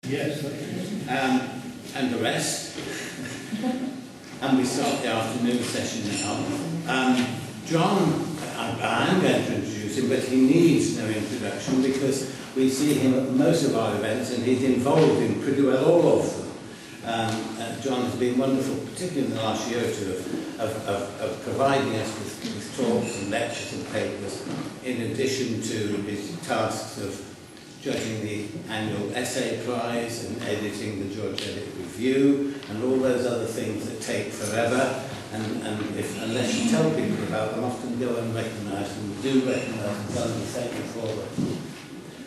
Yes. And the rest. And we start the afternoon session now. John, I'm going to introduce him, but he needs no introduction because we see him at most of our events and he's involved in pretty well all of them. John has been wonderful, particularly in the last year or two, of providing us with talks and lectures and papers, in addition to his tasks of judging the annual essay prize and editing the George Eliot Review and all those other things that take forever. And unless you tell people about them, often go unrecognised, and do recognise and tell them the same for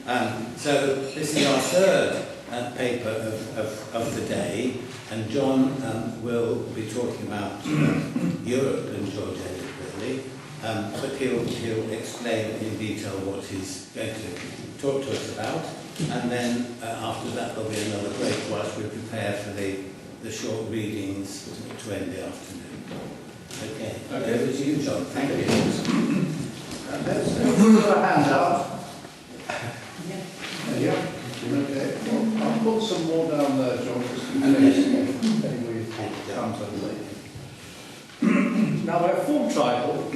them. So this is our third paper of the day, and John will be talking about Europe and George Eliot, really, but he'll explain in detail what he's going to talk to us about, and then after that there'll be another break whilst we prepare for the short readings to end the afternoon. Okay. Over to you, John. Thank you. Let's put our hands out. Yeah. Okay. Well, I'll put some more down there, John, just in case anybody comes up late. Now, our full title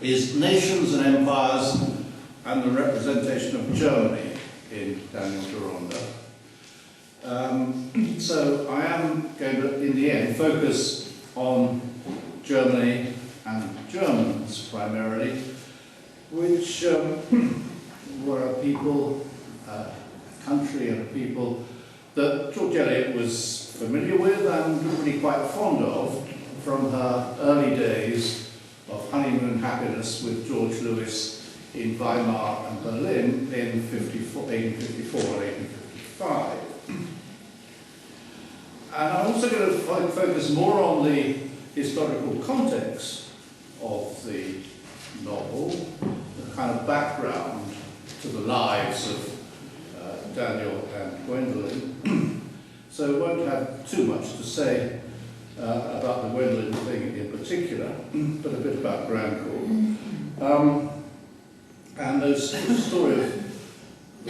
is Nations and Empires and the Representation of Germany in Daniel Deronda. So I am going to, in the end, focus on Germany and Germans primarily, which were a people, a country and a people that George Eliot was familiar with and really quite fond of from her early days of honeymoon happiness with George Louis in Weimar and Berlin in 1854 and 1855. And I'm also going to focus more on the historical context of the novel, the kind of background to the lives of Daniel and Gwendolen. So I won't have too much to say about the Gwendolen thing in particular, but a bit about Grandcourt. And the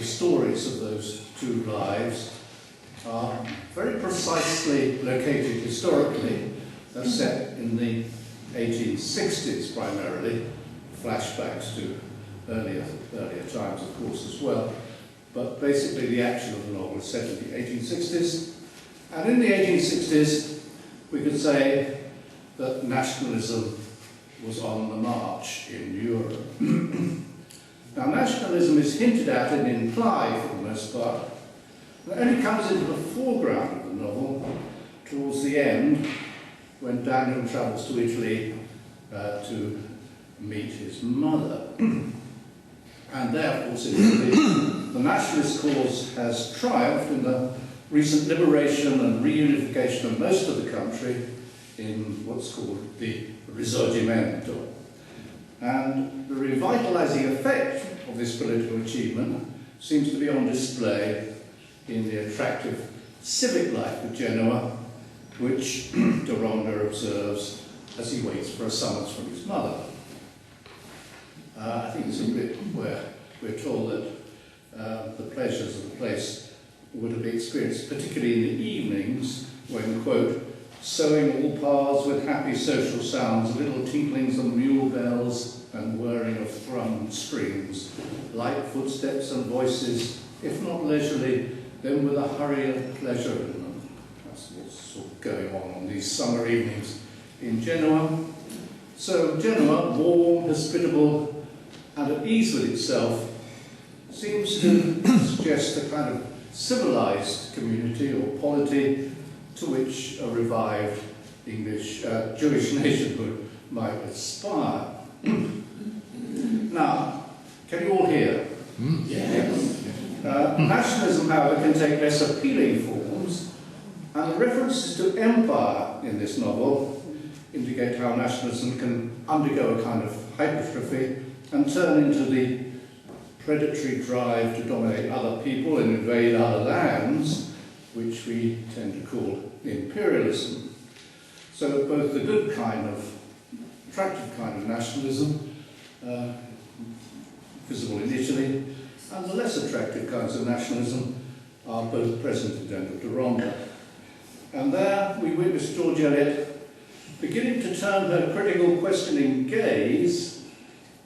stories of those two lives are very precisely located historically. They're set in the 1860s primarily, flashbacks to earlier times of course as well, but basically the action of the novel is set in the 1860s. And in the 1860s we could say that nationalism was on the march in Europe. Now nationalism is hinted at and implied for the most part. It only comes into the foreground of the novel towards the end, when Daniel travels to Italy to meet his mother. And there, of course, in Italy, the nationalist cause has triumphed in the recent liberation and reunification of most of the country in what's called the Risorgimento. And the revitalizing effect of this political achievement seems to be on display in the attractive civic life of Genoa, which Deronda observes as he waits for a summons from his mother. I think it's a bit where we're told that the pleasures of the place were to be experienced, particularly in the evenings, when, quote, sowing all paths with happy social sounds, little tinklings of mule bells and whirring of thrummed strings, light footsteps and voices, if not leisurely, then with a hurry of pleasure in them. That's what's sort of going on these summer evenings in Genoa. So Genoa, warm, hospitable, and at ease with itself, seems to suggest a kind of civilized community or polity to which a revived English Jewish nationhood might aspire. Now, can you all hear? Yes. Nationalism, however, can take less appealing forms, and the references to empire in this novel indicate how nationalism can undergo a kind of hypertrophy and turn into the predatory drive to dominate other people and invade other lands, which we tend to call imperialism. So both the good kind of, attractive kind of nationalism, visible in Italy, and the less attractive kinds of nationalism are both present in Daniel Deronda. And there we witness George Eliot beginning to turn her critical, questioning gaze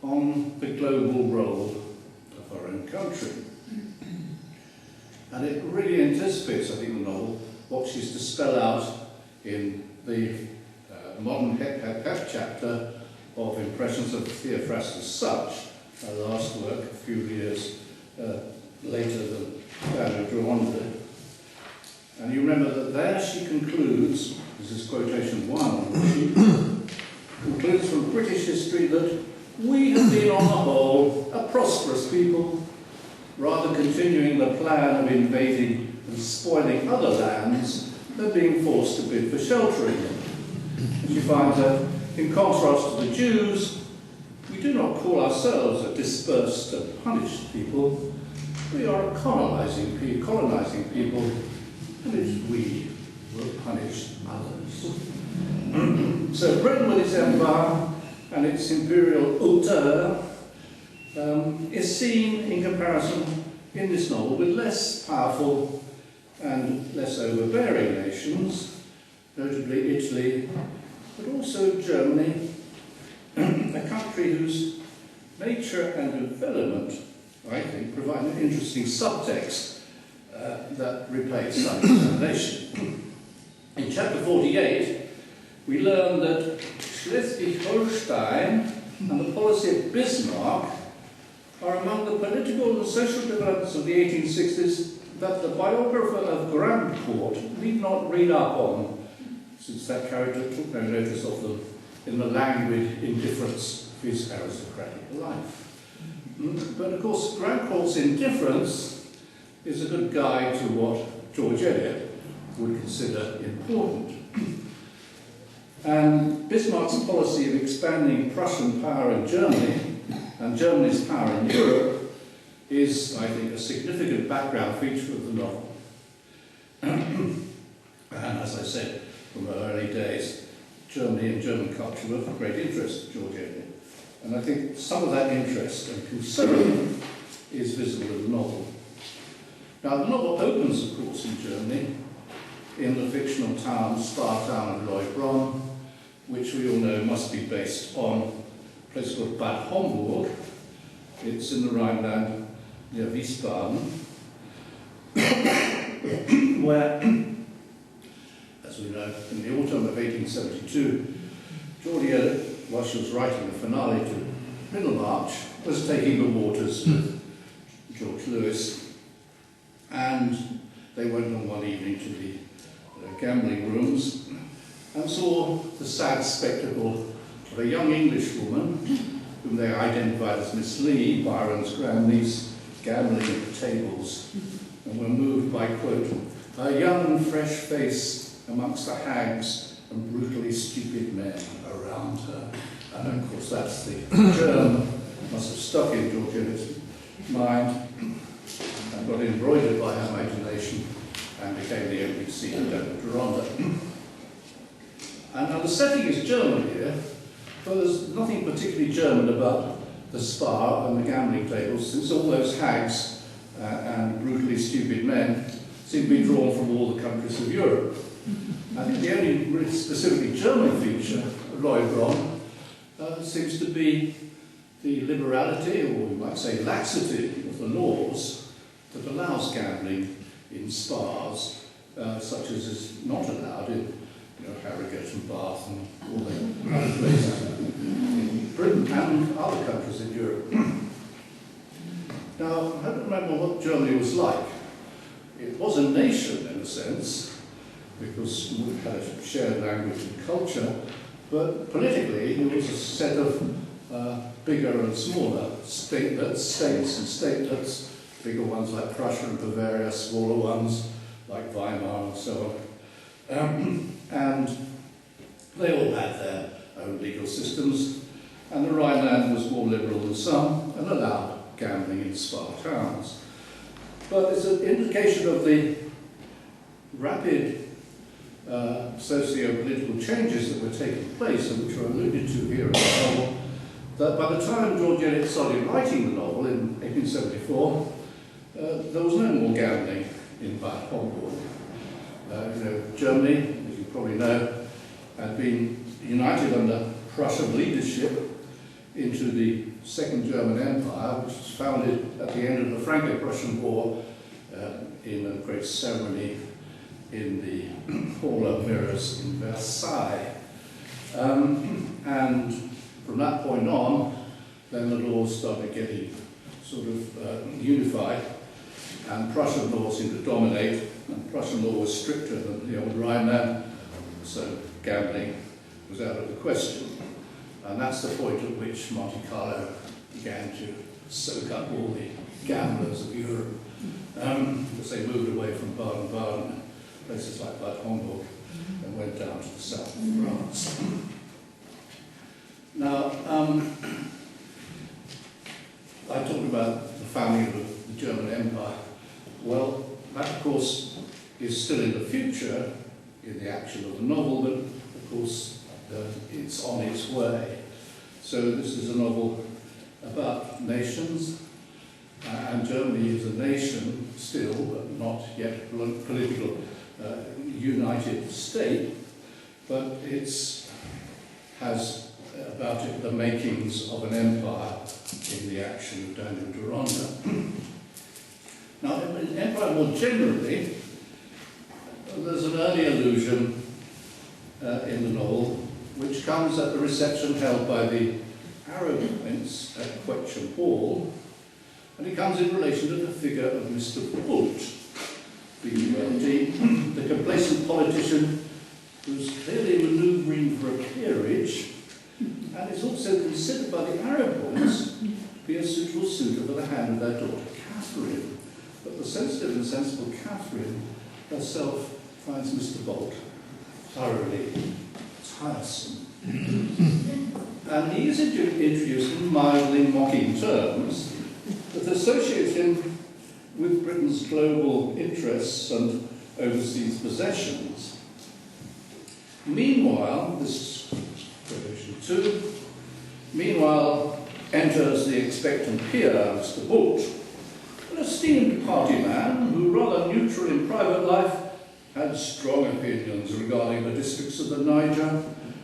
on the global role of our own country. And it really anticipates, I think, the novel, what she's to spell out in the modern chapter of Impressions of Theophrastus Such, her last work, a few years later than Daniel Deronda. And you remember that there she concludes, this is quotation one, she concludes from British history that we have been on the whole a prosperous people, rather continuing the plan of invading and spoiling other lands than being forced to bid for shelter in them. And she finds that, in contrast to the Jews, we do not call ourselves a dispersed and punished people. We are a colonizing people, and it's we will punish others. So Britain with its empire and its imperial hauteur is seen in comparison in this novel with less powerful and less overbearing nations, notably Italy, but also Germany, a country whose nature and development, I think, provide an interesting subtext that replaces some examination. In chapter 48, we learn that Schleswig-Holstein and the policy of Bismarck are among the political and social developments of the 1860s that the biographer of Grand Court need not read up on, since that character took no notice of them in the languid indifference of his aristocratic life. But of course, Grand Court's indifference is a good guide to what George Eliot would consider important. And Bismarck's policy of expanding Prussian power in Germany and Germany's power in Europe is, I think, a significant background feature of the novel. And as I said, from her early days, Germany and German culture were of great interest to George Eliot. And I think some of that interest and concern is visible in the novel. Now, the novel opens, of course, in Germany, in the fictional town, spa town of Leubronn, which we all know must be based on a place called Bad Homburg. It's in the Rhineland near Wiesbaden, where, as we know, in the autumn of 1872, George Eliot, while she was writing the finale to Middlemarch, was taking the waters with George Lewis, and they went on one evening to the gambling rooms and saw the sad spectacle of a young English woman, whom they identified as Miss Lee, Byron's grandniece, gambling at the tables, and were moved by, quote, "a young fresh face amongst the hags and brutally stupid men around her." And of course that's the germ must have stuck in George Eliot's mind and got embroidered by her imagination and became the opening scene of Daniel Deronda. And now the setting is German here, but there's nothing particularly German about the spa and the gambling tables, since all those hags and brutally stupid men seem to be drawn from all the countries of Europe. I think the only really specifically German feature of Leubronn seems to be the liberality, or we might say laxity, of the laws that allows gambling in spas, such as is not allowed in Harrogate and Bath and all the other places in Britain and other countries in Europe. Now, I don't remember what Germany was like. It was a nation in a sense, because we had a shared language and culture, but politically it was a set of bigger and smaller states and statelets, bigger ones like Prussia and Bavaria, smaller ones like Weimar and so on. And they all had their own legal systems, and the Rhineland was more liberal than some and allowed gambling in spa towns. But it's an indication of the rapid socio-political changes that were taking place and which are alluded to here in the novel, that by the time George Eliot started writing the novel in 1874, there was no more gambling in Bad Homburg. Germany, as you probably know, had been united under Prussian leadership into the Second German Empire, which was founded at the end of the Franco-Prussian War in a great ceremony in the Hall of Mirrors in Versailles. And from that point on, then the laws started getting sort of unified, and Prussian law seemed to dominate, and Prussian law was stricter than the old Rhineland, so gambling was out of the question. And that's the point at which Monte Carlo began to soak up all the gamblers of Europe, because they moved away from Baden-Baden, places like Bad Homburg, and went down to the south of France. Now, I talked about the founding of the German Empire. Well, that of course is still in the future in the action of the novel, but of course it's on its way. So this is a novel about nations, and Germany is a nation still, but not yet a political united state, but it has about it the makings of an empire in the action of Daniel Deronda. Now, in empire more generally, there's an early allusion in the novel which comes at the reception held by the Arab prince at Quetcham Hall, and it comes in relation to the figure of Mr. Bult, the complacent politician who's clearly manoeuvring for a peerage, and is also considered by the Arab boys to be a suitable suitor for the hand of their daughter Catherine. But the sensitive and sensible Catherine herself finds Mr. Bult thoroughly tiresome. And he is introduced in mildly mocking terms that associate him with Britain's global interests and overseas possessions. Meanwhile, this is provision 2, meanwhile enters the expectant peer, Mr. Bult, an esteemed party man who, rather neutral in private life, had strong opinions regarding the districts of the Niger,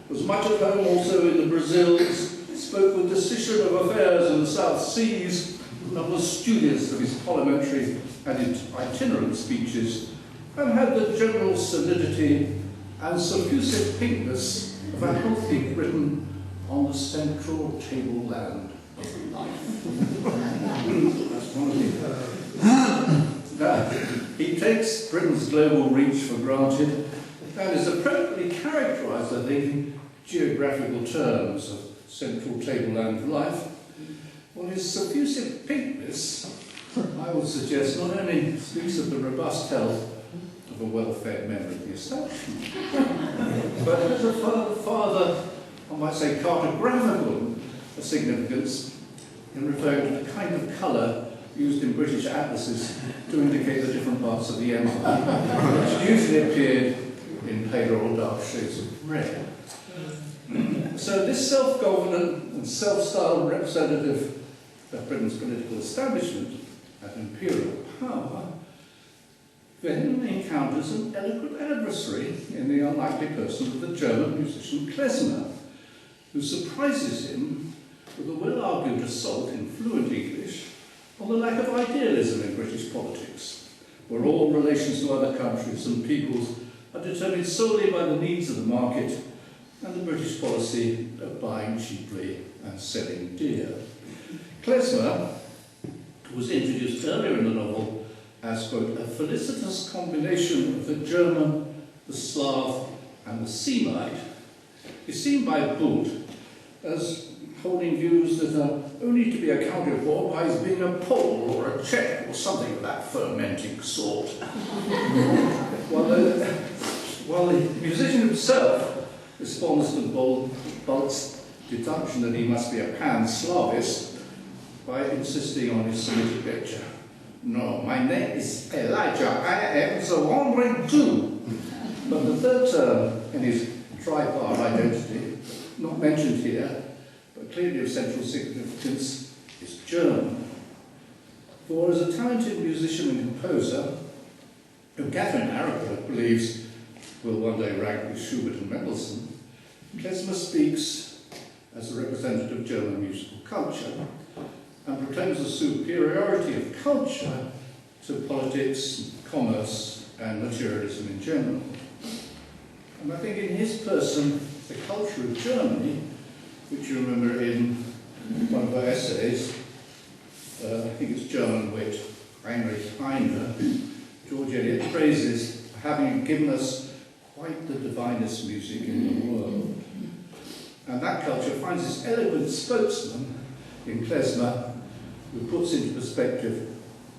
was much at home also in the Brazils, spoke with decision of affairs in the South Seas, and was studious of his parliamentary and itinerant speeches, and had the general solidity and suffusive pinkness of a healthy Briton on the central tableland of life. That's one of the... He takes Britain's global reach for granted and is appropriately characterised, I think, in geographical terms of central tableland life. Well, his suffusive pinkness, I would suggest, not only speaks of the robust health of a well-fed member of the establishment, but has a further, I might say, cartographical significance in referring to the kind of colour used in British atlases to indicate the different parts of the empire, which usually appeared in paler or dark shades of red. So this self-governant and self-styled representative of Britain's political establishment and imperial power then encounters an eloquent adversary in the unlikely person of the German musician Klezmer, who surprises him with a well-argued assault in fluent English on the lack of idealism in British politics, where all relations to other countries and peoples are determined solely by the needs of the market and the British policy of buying cheaply and selling dear. Klezmer was introduced earlier in the novel as, quote, a felicitous combination of the German, the Slav, and the Semite, is seen by Bult as holding views that are only to be accounted for by his being a Pole or a Czech or something of that fermenting sort. While the musician himself responds to Bult's deduction that he must be a pan-Slavist by insisting on his Semitic picture. No, my name is Elijah, I am the wandering Jew. But the third term in his tripart identity, not mentioned here, but clearly of central significance, is German. For as a talented musician and composer, who Catherine Arrow believes will one day rank with Schubert and Mendelssohn, Klezmer speaks as a representative of German musical culture and proclaims the superiority of culture to politics, commerce, and materialism in general. And I think in his person, the culture of Germany, which you remember in one of our essays, I think it's German wit, Heinrich Heine, George Eliot praises for having given us quite the divinest music in the world. And that culture finds its eloquent spokesman in Klezmer, who puts into perspective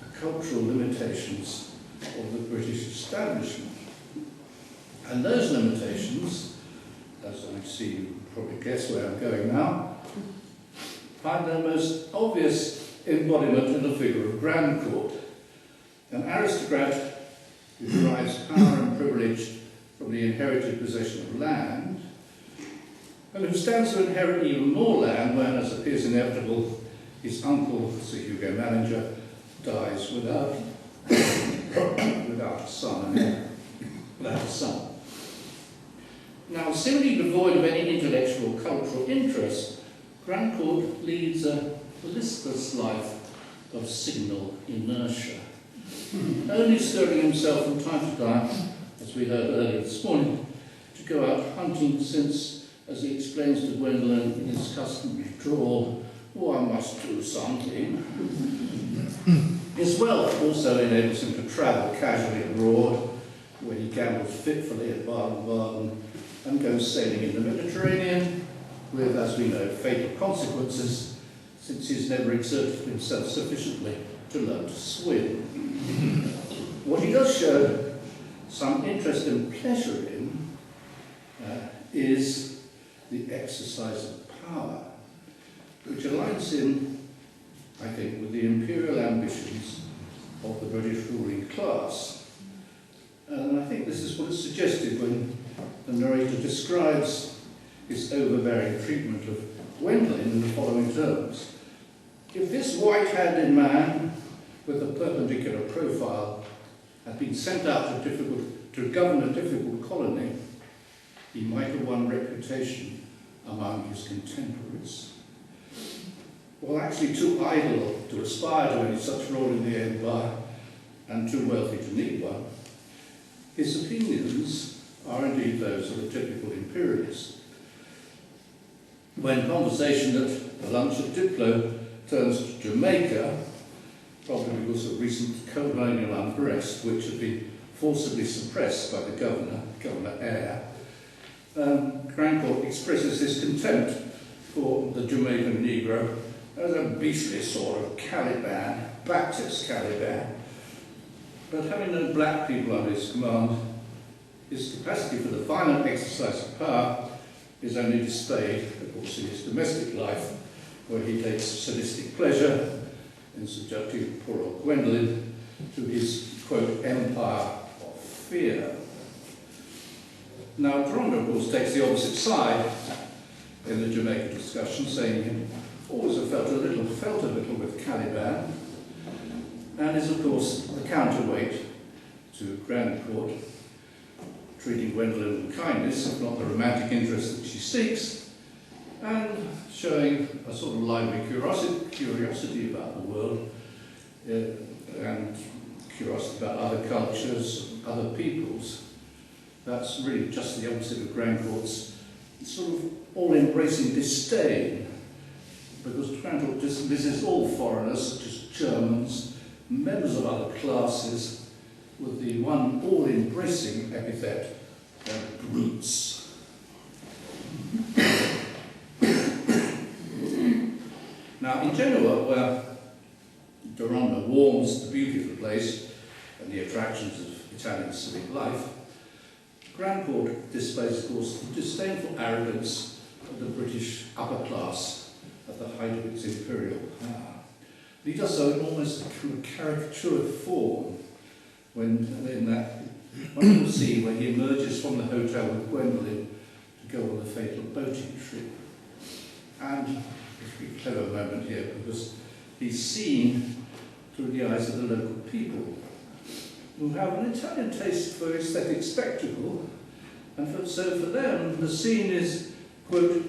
the cultural limitations of the British establishment. And those limitations, as I see you probably guess where I'm going now, find their most obvious embodiment in the figure of Grandcourt, an aristocrat who derives power and privilege from the inherited possession of land, and who stands to inherit even more land when, as appears inevitable, his uncle, Sir Hugo Mallinger, dies without a son. Now, seemingly devoid of any intellectual or cultural interest, Grandcourt leads a listless life of signal inertia, only stirring himself from time to time, as we heard earlier this morning, to go out hunting since, as he explains to Gwendolen in his customary drawl, "Oh, I must do something." His wealth also enables him to travel casually abroad, where he gambles fitfully at Baden-Baden and goes sailing in the Mediterranean, with, as we know, fatal consequences, since he's never exerted himself sufficiently to learn to swim. What he does show some interest and pleasure in is the exercise of power, which aligns him, I think, with the imperial ambitions of the British ruling class. And I think this is what is suggested when the narrator describes his overbearing treatment of Gwendolen in the following terms. If this white-handed man with a perpendicular profile had been sent out to govern a difficult colony, he might have won reputation among his contemporaries. While actually too idle to aspire to any such role in the empire, and too wealthy to need one, his opinions are indeed those of a typical imperialist. When conversation at the lunch at Diplo turns to Jamaica, probably because of recent colonial unrest, which had been forcibly suppressed by the Governor Eyre, Grandcourt expresses his contempt for the Jamaican Negro as a beastly sort of Caliban, Baptist Caliban. But having no black people under his command, his capacity for the violent exercise of power is only displayed, of course, in his domestic life, where he takes sadistic pleasure in subjecting poor old Gwendolen to his, quote, empire of fear. Now, Deronda, of course, takes the opposite side in the Jamaican discussion, saying he always felt a little with Caliban, and is, of course, the counterweight to Grandcourt, treating Gwendolen with kindness, if not the romantic interest that she seeks, and showing a sort of lively curiosity about the world, and curiosity about other cultures, other peoples. That's really just the opposite of Grandcourt's sort of all-embracing disdain, because Grandcourt dismisses all foreigners, such as Germans, members of other classes, with the one all-embracing epithet of brutes. Now, in Genoa, where Deronda warms the beauty of the place and the attractions of Italian civic life, Grandcourt displays, of course, the disdainful arrogance of the British upper class at the height of its imperial power. But he does so in almost a kind of caricatured form when in that one will see when he emerges from the hotel with Gwendolen to go on the fatal boating trip. And it's a clever moment here because he's seen through the eyes of the local people. who have an Italian taste for aesthetic spectacle, and so for them the scene is, quote,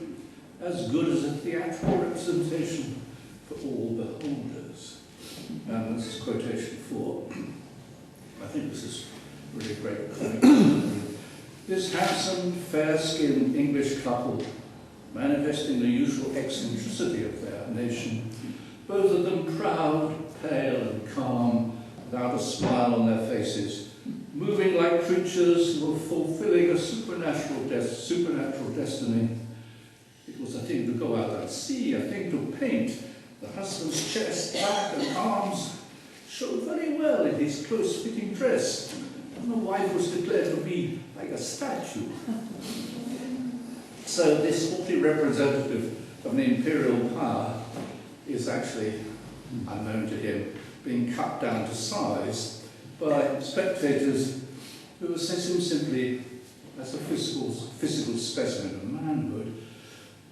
as good as a theatrical representation for all beholders. And this is quotation 4. I think this is really great comic. This handsome, fair-skinned English couple, manifesting the usual eccentricity of their nation, both of them proud, pale and calm, without a smile on their faces, moving like creatures who were fulfilling a supernatural destiny. It was a thing to go out and see, a thing to paint. The husband's chest, back and arms showed very well in his close-fitting dress, and the wife was declared to be like a statue. So this haughty representative of an imperial power is actually, unknown to him, being cut down to size by spectators who assess him simply as a physical specimen of manhood.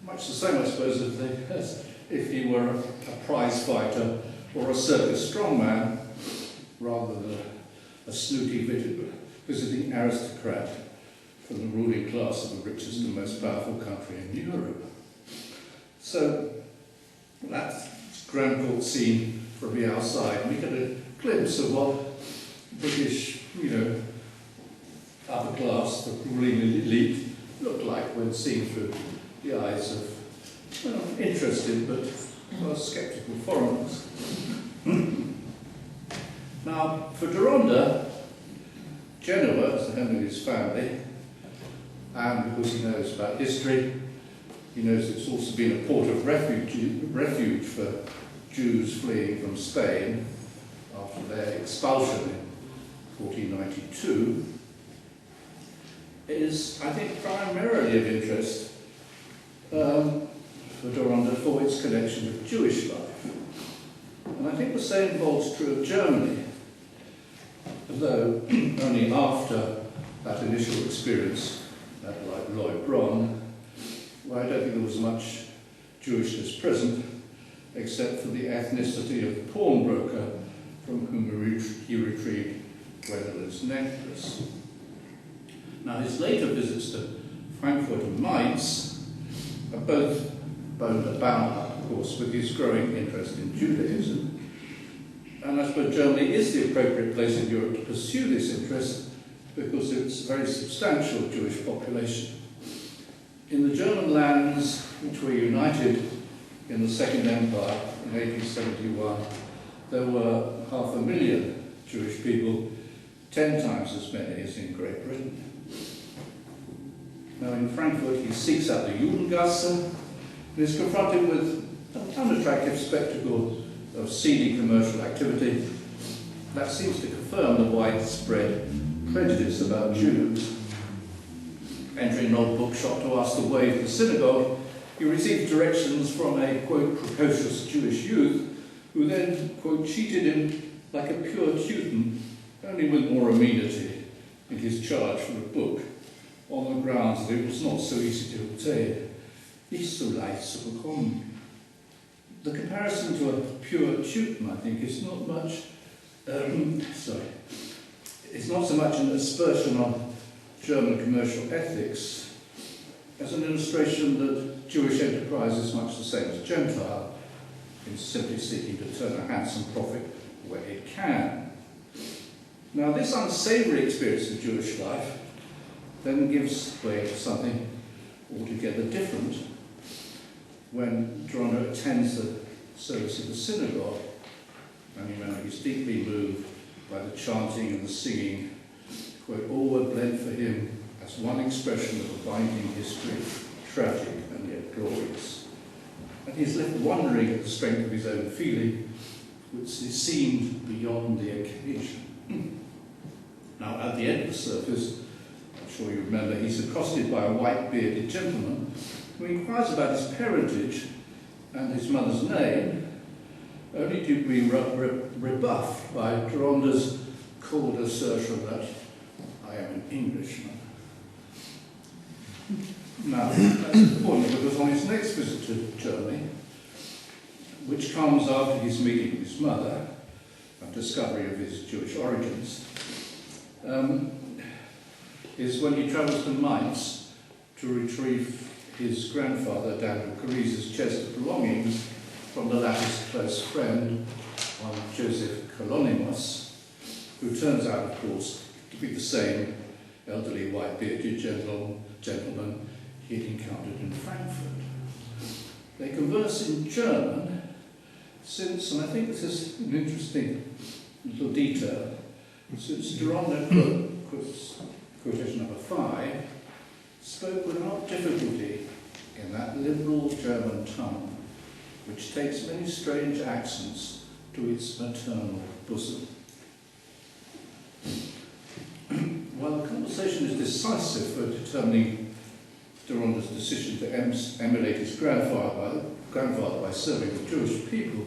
Much the same, I suppose, as if he were a prize fighter or a circus strongman, rather than a snooty visiting aristocrat from the ruling class of the richest and most powerful country in Europe. So that's Grand Court scene from the outside. We get a glimpse of what British, upper class, the ruling elite, looked like when seen through the eyes of interested but sceptical foreigners. Now, for Deronda, Genoa is the home of his family, and because he knows about history, he knows it's also been a port of refuge for Jews fleeing from Spain after their expulsion in 1492, is, I think, primarily of interest for Deronda for its connection with Jewish life. And I think the same holds true of Germany, though only after that initial experience, like Lloyd Bronn, where I don't think there was much Jewishness present, except for the ethnicity of the pawnbroker from whom he retrieved Gwendolyn's necklace. Now, his later visits to Frankfurt and Mainz are both bound, of course, with his growing interest in Judaism. And I suppose Germany is the appropriate place in Europe to pursue this interest because it's a very substantial Jewish population. In the German lands which were united in the Second Empire in 1871, there were 500,000 Jewish people, 10 times as many as in Great Britain. Now in Frankfurt he seeks out the Judengasse and is confronted with an unattractive spectacle of seedy commercial activity that seems to confirm the widespread prejudice about Jews. Entering an old bookshop to ask the way to the synagogue, he receives directions from a, quote, precocious Jewish youth, who then, quote, cheated him like a pure Teuton, only with more amenity in his charge for a book, on the grounds that it was not so easy to obtain. Nicht so leicht zu bekommen. The comparison to a pure Teuton, I think, is not much, it's not so much an aspersion on German commercial ethics as an illustration that Jewish enterprise is much the same as Gentile, in simply seeking to turn a handsome profit where it can. Now, this unsavoury experience of Jewish life then gives way to something altogether different when Deronda attends the service of the synagogue, and he's deeply moved by the chanting and the singing, quote, all were blent for him as one expression of a binding history, tragic and yet glorious. And he's left wondering at the strength of his own feeling, which seemed beyond the occasion. Now, at the end of the service, I'm sure you remember, he's accosted by a white-bearded gentleman who inquires about his parentage and his mother's name, only to be rebuffed by Deronda's cold assertion that I am an Englishman. Now, that's important because on his next visit to Germany, which comes after his meeting with his mother and discovery of his Jewish origins, is when he travels to Mainz to retrieve his grandfather, Daniel Deronda's chest of belongings from the latter's close friend, one Joseph Kalonymos, who turns out, of course, to be the same elderly white-bearded gentleman he had encountered in Frankfurt. They converse in German since, and I think this is an interesting little detail, since Deronda, quotation number 5, spoke without difficulty in that liberal German tongue, which takes many strange accents to its maternal bosom. While the conversation is decisive for determining Deronda's decision to emulate his grandfather by serving the Jewish people,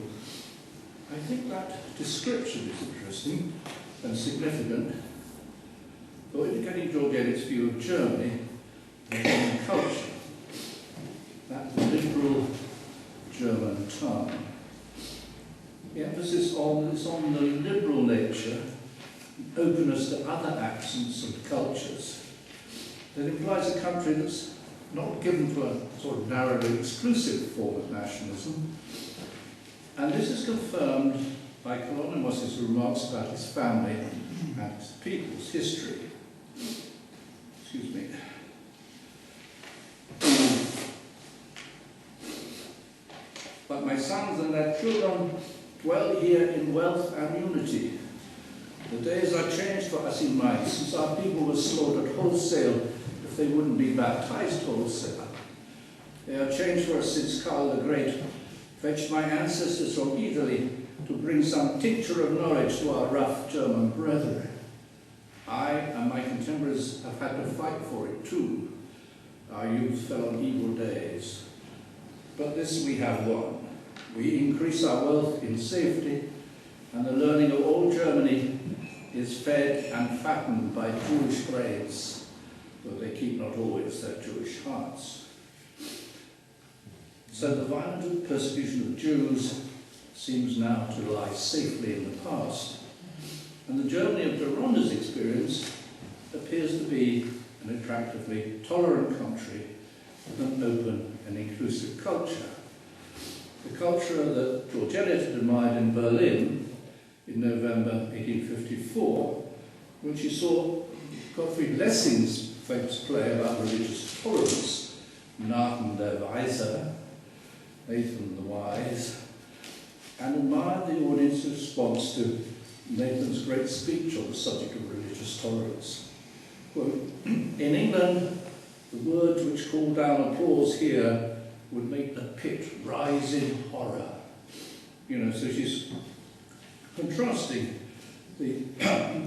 I think that description is interesting and significant for indicating George Eliot's view of Germany and German culture. That liberal German tongue. The emphasis is on the liberal nature, openness to other accents and cultures, that implies a country that's not given to a sort of narrowly exclusive form of nationalism. And this is confirmed by Kalonymos' remarks about his family and his people's history. Excuse me. But my sons and their children dwell here in wealth and unity. The days are changed for us in Mainz, since our people were slaughtered wholesale if they wouldn't be baptized wholesale. They are changed for us since Karl the Great fetched my ancestors from Italy to bring some tincture of knowledge to our rough German brethren. I and my contemporaries have had to fight for it too. Our youth fell on evil days. But this we have won. We increase our wealth in safety, and the learning of all Germany is fed and fattened by Jewish brains, though they keep not always their Jewish hearts. So the violent persecution of Jews seems now to lie safely in the past, and the Germany of Deronda's experience appears to be an attractively tolerant country with an open and inclusive culture. The culture that George Eliot had admired in Berlin in November 1854, when she saw Gottfried Lessing's famous play about religious tolerance, Nathan der Weise, Nathan the Wise, and admired the audience's response to Nathan's great speech on the subject of religious tolerance. Quote, "In England, the words which call down applause here would make the pit rise in horror." You know, so she's contrasting the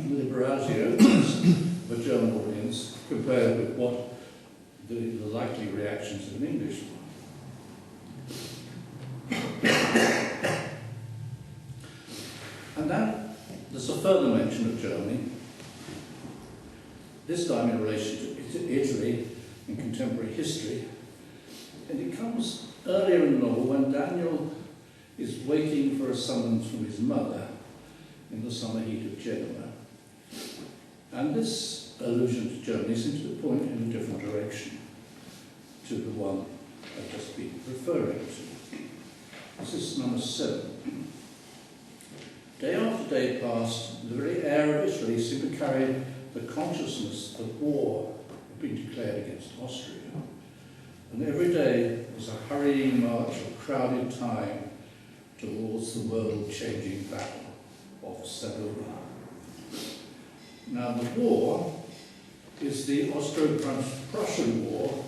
liberality of a German audience compared with what the likely reactions of an English one. And then there's a further mention of Germany, this time in relation to Italy in contemporary history. And it comes earlier in the novel when Daniel is waiting for a summons from his mother in the summer heat of Genoa. And this allusion to Germany seems to point in a different direction to the one I've just been referring to. This is number 7. Day after day passed, the very air of Italy seemed to carry the consciousness that war had been declared against Austria. And every day was a hurrying march of crowded time towards the world-changing battle of Sedonia. Now the war is the Austro-Prussian War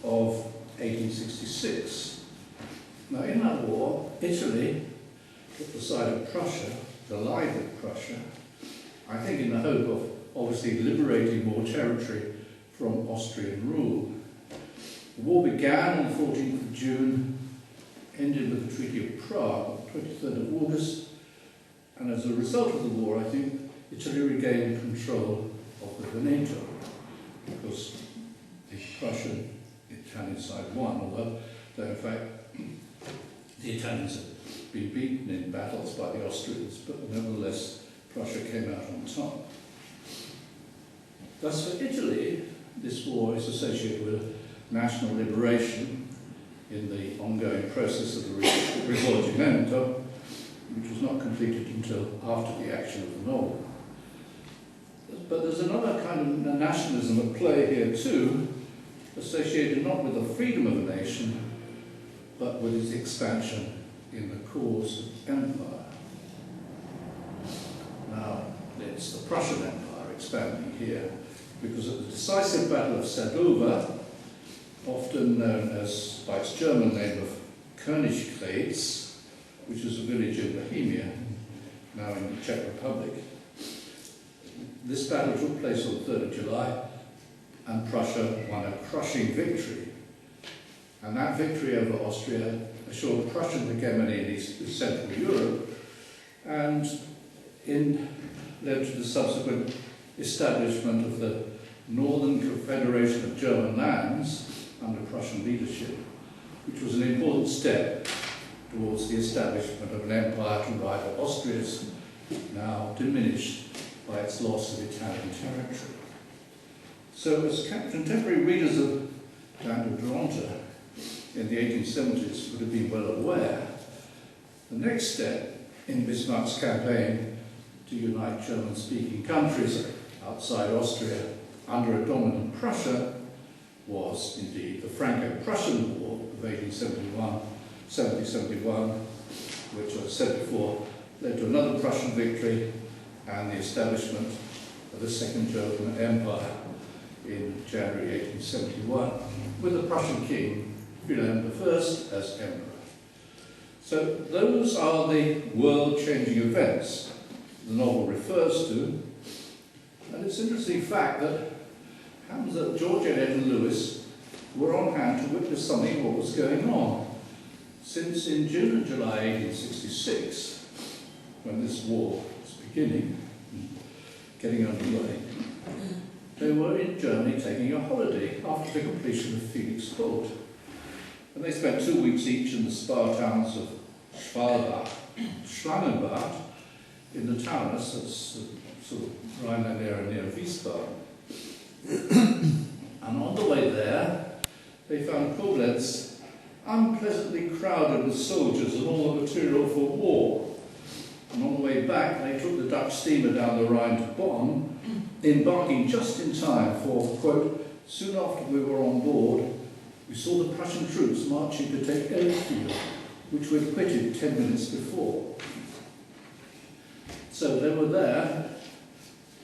of 1866. Now in that war, Italy took the side of Prussia, allied with Prussia, I think in the hope of obviously liberating more territory from Austrian rule. The war began on the 14th of June, ended with the Treaty of Prague on the 23rd of August, and as a result of the war, I think Italy regained control of the Veneto, because the Prussian-Italian side won, although in fact the Italians had been beaten in battles by the Austrians, but nevertheless Prussia came out on top. Thus, for Italy, this war is associated with national liberation in the ongoing process of the Risorgimento, which was not completed until after the action of the novel. But there's another kind of nationalism at play here too, associated not with the freedom of a nation, but with its expansion in the cause of empire. Now, it's the Prussian Empire expanding here, because at the decisive Battle of Sadova, often known as by its German name of Königgrätz, which is a village in Bohemia, now in the Czech Republic. This battle took place on the 3rd of July, and Prussia won a crushing victory. And that victory over Austria assured Prussian hegemony in Central Europe, and led to the subsequent establishment of the Northern Confederation of German lands under Prussian leadership, which was an important step towards the establishment of an empire to rival Austria's, now diminished by its loss of Italian territory. So, as contemporary readers of Daniel Deronda in the 1870s would have been well aware, the next step in Bismarck's campaign to unite German-speaking countries outside Austria under a dominant Prussia was indeed the Franco-Prussian War of 1871, which, as I said before, led to another Prussian victory and the establishment of the Second German Empire in January 1871, with the Prussian king, Wilhelm I, as emperor. So those are the world-changing events the novel refers to, and it's an interesting fact that it happens that George Eliot and Lewis were on hand to witness something of what was going on, since in June and July 1866, when this war was getting underway, they were in Germany taking a holiday after the completion of Felix Holt. And they spent 2 weeks each in the spa towns of Schwalbach, Schlangenbad, in the Taunus, that's sort of Rhineland area near Wiesbaden. And on the way there, they found Koblenz unpleasantly crowded with soldiers and all the material for war. And on the way back, they took the Dutch steamer down the Rhine to Bonn, embarking just in time for, quote, soon after we were on board, we saw the Prussian troops marching to take Elkfield, which we'd quitted 10 minutes before. So they were there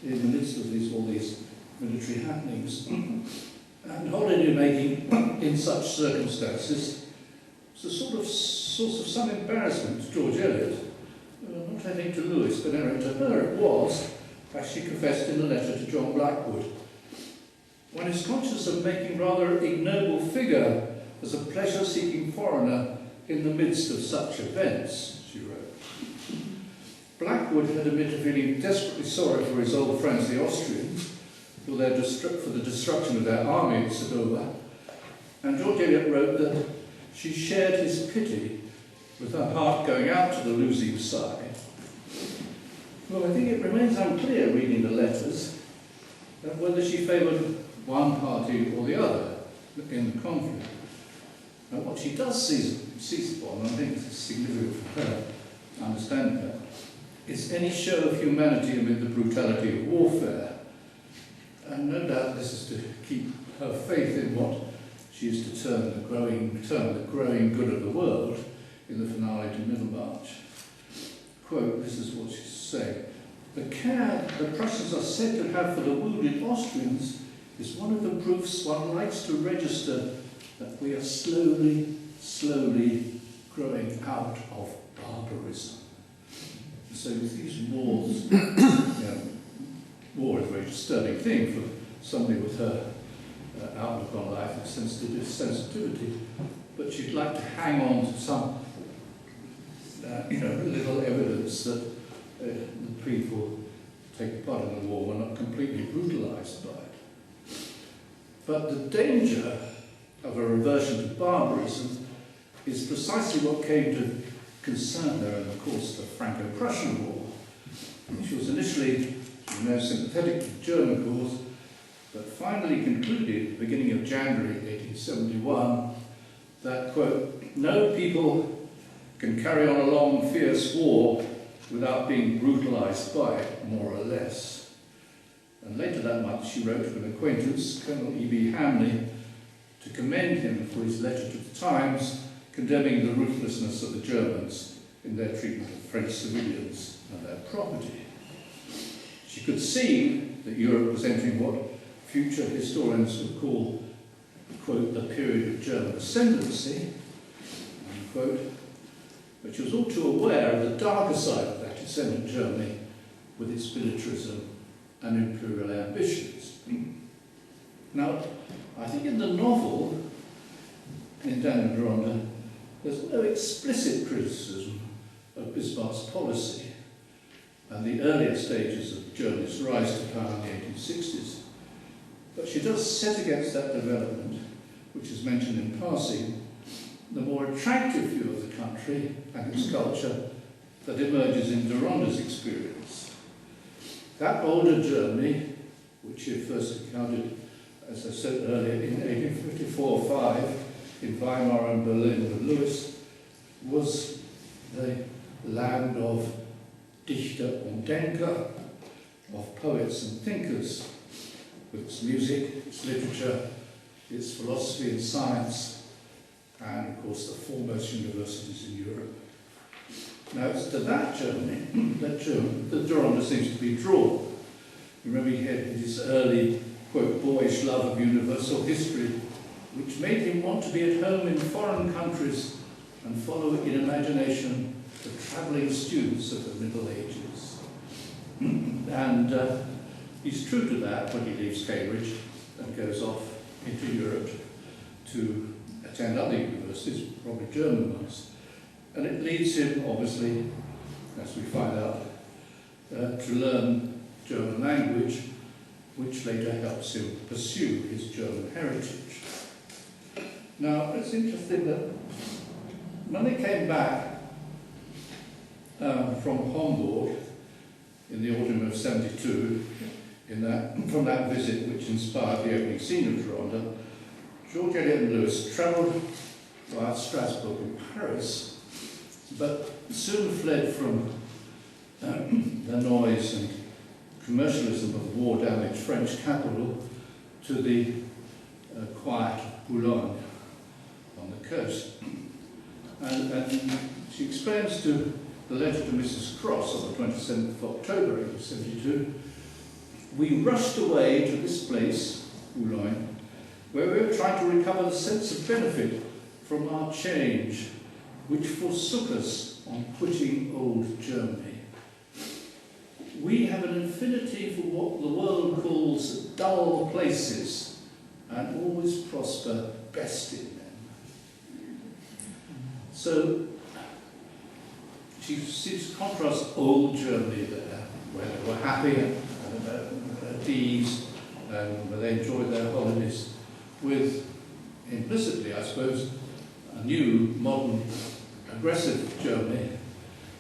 in the midst of all these military happenings. And holiday making in such circumstances was a sort of source of some embarrassment to George Eliot. Not only to Lewis, but to her it was, as she confessed in a letter to John Blackwood. One is conscious of making rather ignoble figure as a pleasure-seeking foreigner in the midst of such events, she wrote. Blackwood had admitted feeling desperately sorry for his old friends the Austrians, for the destruction of their army at Sadova, and George Eliot wrote that she shared his pity, with her heart going out to the losing side. Well, I think it remains unclear, reading the letters, that whether she favoured one party or the other in the conflict. And what she does seize upon, and I think it's significant for her to understand that, is any show of humanity amid the brutality of warfare. And no doubt this is to keep her faith in what she is to term the growing good of the world in the finale to Middlemarch. Quote, this is what she's saying: the care the Prussians are said to have for the wounded Austrians is one of the proofs one likes to register that we are slowly growing out of barbarism. So with these wars, war is a very disturbing thing for somebody with her outlook on life and sensitivity, but she'd like to hang on to some little evidence that the people taking part in the war were not completely brutalised by it. But the danger of a reversion to barbarism is precisely what came to concern her in the course of the Franco-Prussian War. She was initially, sympathetic to the German cause, but finally concluded, beginning of January 1871, that, quote, no people can carry on a long, fierce war without being brutalised by it, more or less. And later that month she wrote to an acquaintance, Colonel E.B. Hamley, to commend him for his letter to the Times condemning the ruthlessness of the Germans in their treatment of French civilians and their property. She could see that Europe was entering what future historians would call, quote, the period of German ascendancy, unquote, but she was all too aware of the darker side of that ascendant Germany with its militarism and imperial ambitions. Now, I think in the novel, in Daniel Deronda, there's no explicit criticism of Bismarck's policy and the earlier stages of Germany's rise to power in the 1860s. But she does set against that development, which is mentioned in passing, the more attractive view of the country and its culture that emerges in Deronda's experience. That older Germany, which he first encountered, as I said earlier, in 1854-5 in Weimar and Berlin with Louis, was the land of Dichter und Denker, of poets and thinkers, with its music, its literature, its philosophy and science, and of course the foremost universities in Europe. Now it's to that Germany that Deronda seems to be drawn. Remember he had his early, quote, boyish love of universal history, which made him want to be at home in foreign countries and follow in imagination the travelling students of the Middle Ages. And he's true to that when he leaves Cambridge and goes off into Europe to attend other universities, probably German ones. And it leads him, obviously, as we find out, to learn German language, which later helps him pursue his German heritage. Now, it's interesting that when they came back from Hamburg in the autumn of '72, from that visit which inspired the opening scene of Deronda, George Eliot and Lewis travelled via Strasbourg and Paris, but soon fled from the noise and commercialism of the war-damaged French capital to the quiet Boulogne on the coast. And she explains to the letter to Mrs. Cross on the 27th of October 1872, we rushed away to this place, Boulogne, where we were trying to recover the sense of benefit from our change, which forsook us on quitting old Germany. We have an affinity for what the world calls dull places and always prosper best in them. So she seems to contrast old Germany there, where they were happy and at ease, and where they enjoyed their holidays, with implicitly, I suppose, a new, modern, aggressive Germany,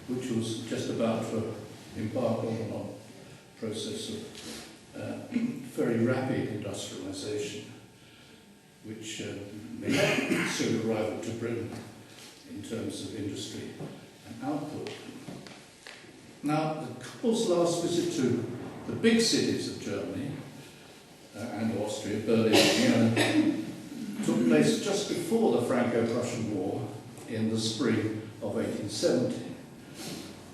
which was just about to embark on a process of very rapid industrialisation, which may soon arrive to Britain in terms of industry and output. Now, the couple's last visit to the big cities of Germany and Austria, Berlin and Vienna, took place just before the Franco-Prussian War in the spring of 1870.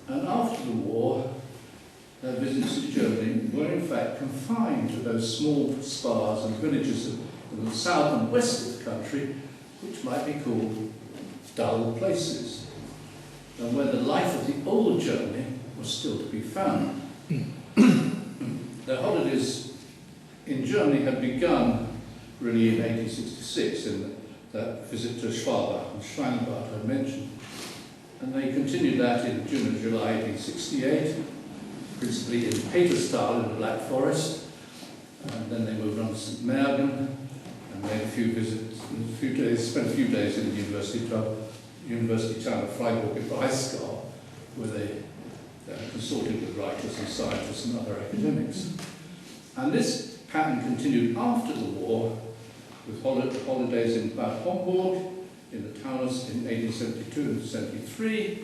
And after the war, their visits to Germany were in fact confined to those small spas and villages in the south and west of the country, which might be called dull places, and where the life of the old Germany was still to be found. Their holidays in Germany had begun really in 1866 in that visit to Schwalbach and Schweinbach I mentioned. And they continued that in June and July 1868, principally in Peterstal in the Black Forest. And then they moved on to St. Mergen and made a few visits, spent a few days in the university town of Freiburg im Breisgau, where they consorted with writers and scientists and other academics. And this pattern continued after the war, with holidays in Bad Homburg, in the Taunus in 1872 and 73,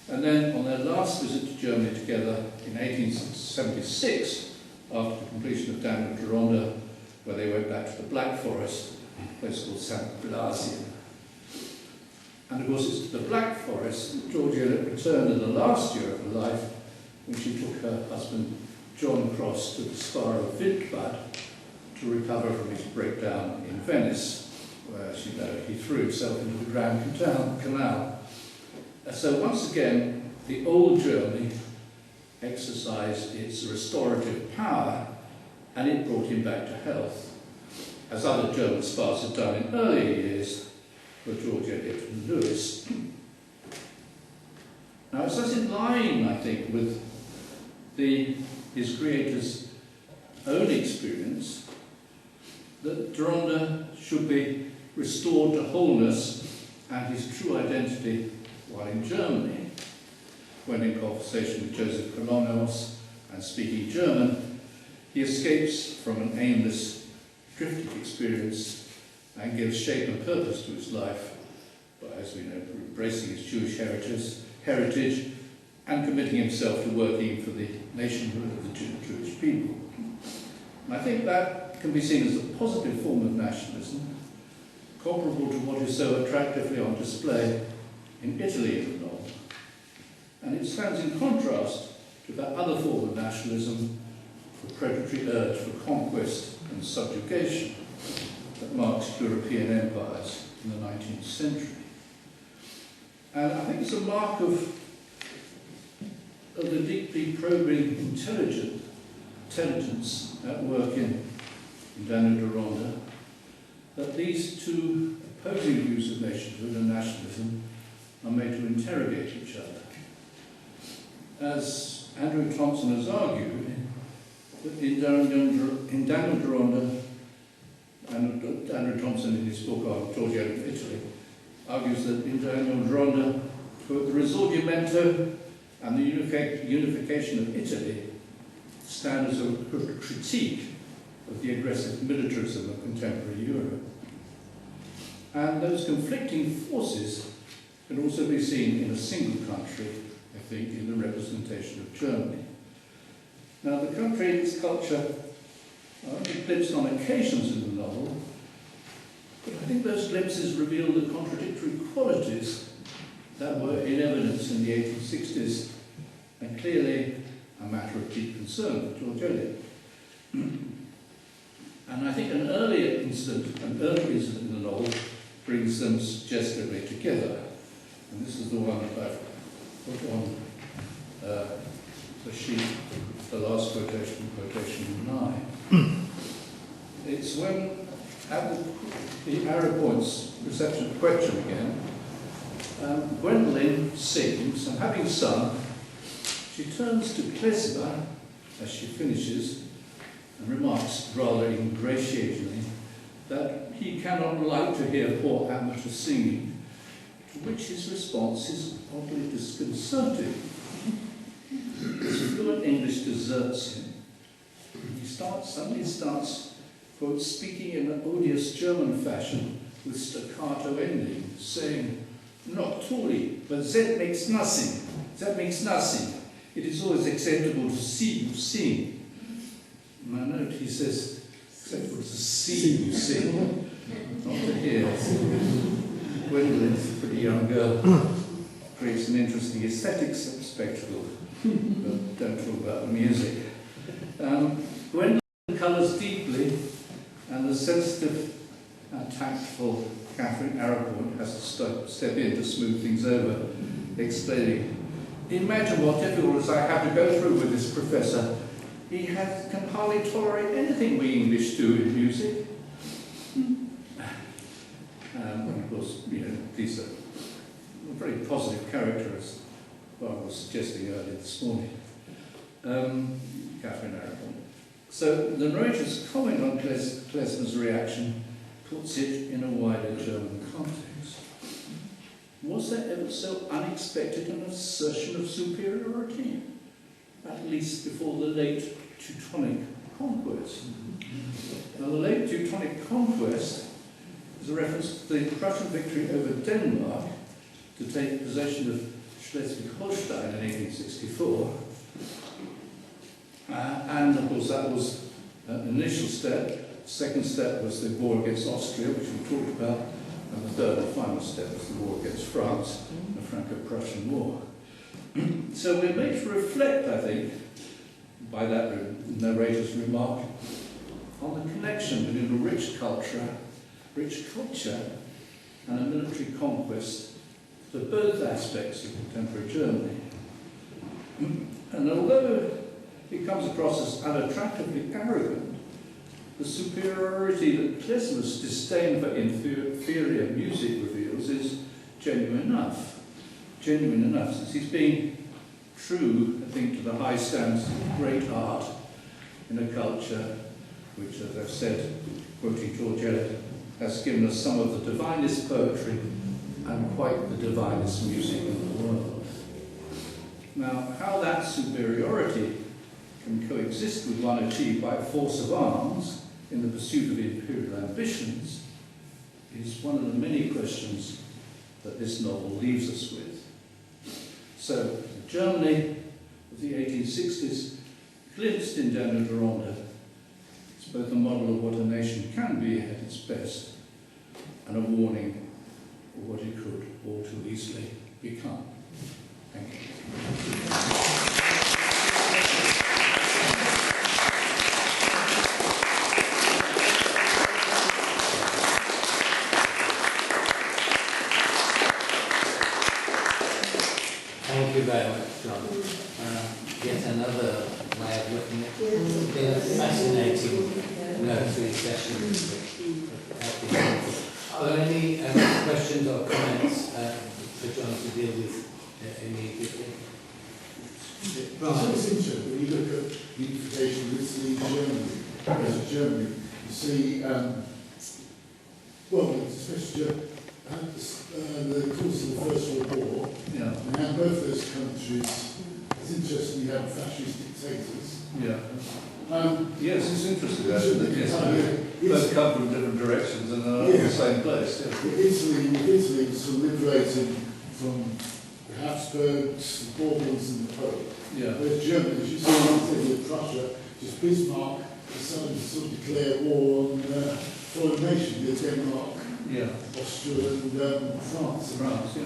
and then on their last visit to Germany together in 1876, after the completion of Daniel Deronda, where they went back to the Black Forest, a place called St. Blasien. And of course it's to the Black Forest that George Eliot returned in the last year of her life, when she took her husband John Cross to the Spa of Wildbad to recover from his breakdown in Venice, where, as you know, he threw himself into the Grand Canal. So once again, the old Germany exercised its restorative power, and it brought him back to health, as other German spas had done in earlier years for George Eliot and Lewis. Now it's thus in line, I think, with his creator's own experience that Deronda should be restored to wholeness and his true identity while in Germany, when in conversation with Joseph Kolonos and speaking German, he escapes from an aimless, drifting experience and gives shape and purpose to his life by, as we know, embracing his Jewish heritage and committing himself to working for the nationhood of the Jewish people. And I think that can be seen as a positive form of nationalism, comparable to what is so attractively on display in Italy in the novel. And it stands in contrast to that other form of nationalism, the predatory urge for conquest and subjugation that marks European empires in the 19th century. And I think it's a mark of the deeply probing, intelligence at work in Daniel Deronda, that these two opposing views of nationhood and nationalism are made to interrogate each other. As Andrew Thompson has argued, that in Daniel Deronda, and Andrew Thompson in his book on George Eliot and Italy, argues that in Daniel Deronda, quote, the risorgimento and the unification of Italy stand as a critique of the aggressive militarism of contemporary Europe. And those conflicting forces can also be seen in a single country, I think, in the representation of Germany. Now, the country and its culture are only glimpsed on occasions in the novel, but I think those glimpses reveal the contradictory qualities that were in evidence in the 1860s, and clearly a matter of deep concern for George Eliot. And I think an early incident in the novel brings them suggestively together. And this is the one that I've put on the sheet, the last quotation, quotation 9. It's when, at the arrow points reception question again, Gwendolen sings, and having sung, she turns to Klesmer as she finishes and remarks rather ingratiatingly that he cannot like to hear poor amateur singing, to which his response is oddly disconcerting. His fluent English deserts him. He suddenly starts, quote, speaking in an odious German fashion with staccato ending, saying, "Not truly, but that makes nothing. That makes nothing. It is always acceptable to see you sing." In my note, he says, acceptable to see you sing, not to hear. Gwendolyn's a pretty young girl, creates an interesting aesthetic spectacle, but don't talk about the music. Gwendolyn colours deeply, and the sensitive and tactful Catherine Arrowpoint has to step in to smooth things over, explaining, "Imagine what difficulties I have to go through with this professor. He can hardly tolerate anything we English do in music." And of course, you know, these are a very positive character, as Bob was suggesting earlier this morning. Catherine Arrowpoint. So the narrator's comment on Klesmer's reaction puts it in a wider German context. Was there ever so unexpected an assertion of superiority? At least before the late Teutonic conquest. Now, the late Teutonic conquest is a reference to the Prussian victory over Denmark to take possession of Schleswig-Holstein in 1864. And of course that was an initial step. The second step was the war against Austria, which we talked about, and the third and final step was the war against France, the Franco-Prussian War. So we're made to reflect, I think, by that narrator's remark, on the connection between a rich culture and a military conquest to both aspects of contemporary Germany. And although it comes across as unattractively arrogant, the superiority that Klezmer's disdain for inferior music reveals is genuine enough, since he's being true, I think, to the high standards of great art in a culture which, as I've said, quoting George Eliot, has given us some of the divinest poetry and quite the divinest music in the world. Now, how that superiority can coexist with one achieved by force of arms in the pursuit of imperial ambitions is one of the many questions that this novel leaves us with. So, Germany of the 1860s, glimpsed in Daniel Deronda, is both a model of what a nation can be at its best and a warning of what it could all too easily become. Thank you. Thank you very much, John. Yet another way of looking at it. It's been a fascinating nursery session. Are there any questions or comments for John to deal with immediately? Well, it's interesting when you look at unification of Italy and Germany, you see, well, especially the course of the First World War, and both those countries, it's interesting you have fascist dictators. Yes, it's interesting actually. Both come from different directions and are in the same place. Italy was sort of liberated from the Habsburgs, the Bourbons and the Pope. Whereas Germany, as you see one thing with Prussia, just Bismarck decided to sort of declare war on foreign nations, Denmark, Austria and France. To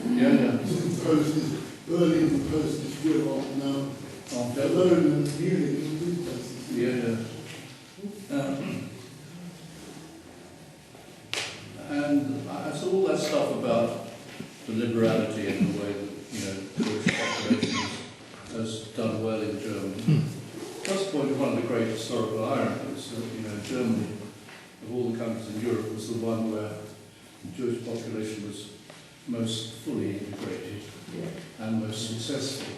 impose this, Berlin imposed this will on Cologne and Munich and these places. And I saw all that stuff about the liberality and the way that, British population has done well in Germany. Just point to one of the great historical ironies that, Germany, of all the countries in Europe, was the one where the Jewish population was most fully integrated and most successful.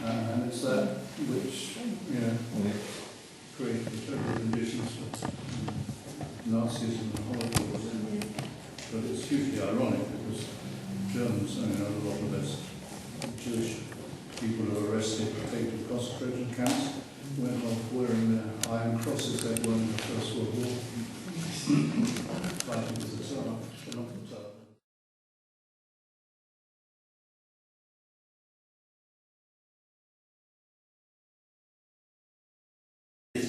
And it's that which, created the terrible conditions for Nazism and Holocaust. But it's hugely ironic because Germans, a lot of us Jewish people who were arrested, taken to concentration camps, went off wearing their iron crosses they won in the First World War, fighting with the Tsar, but not the Tsar.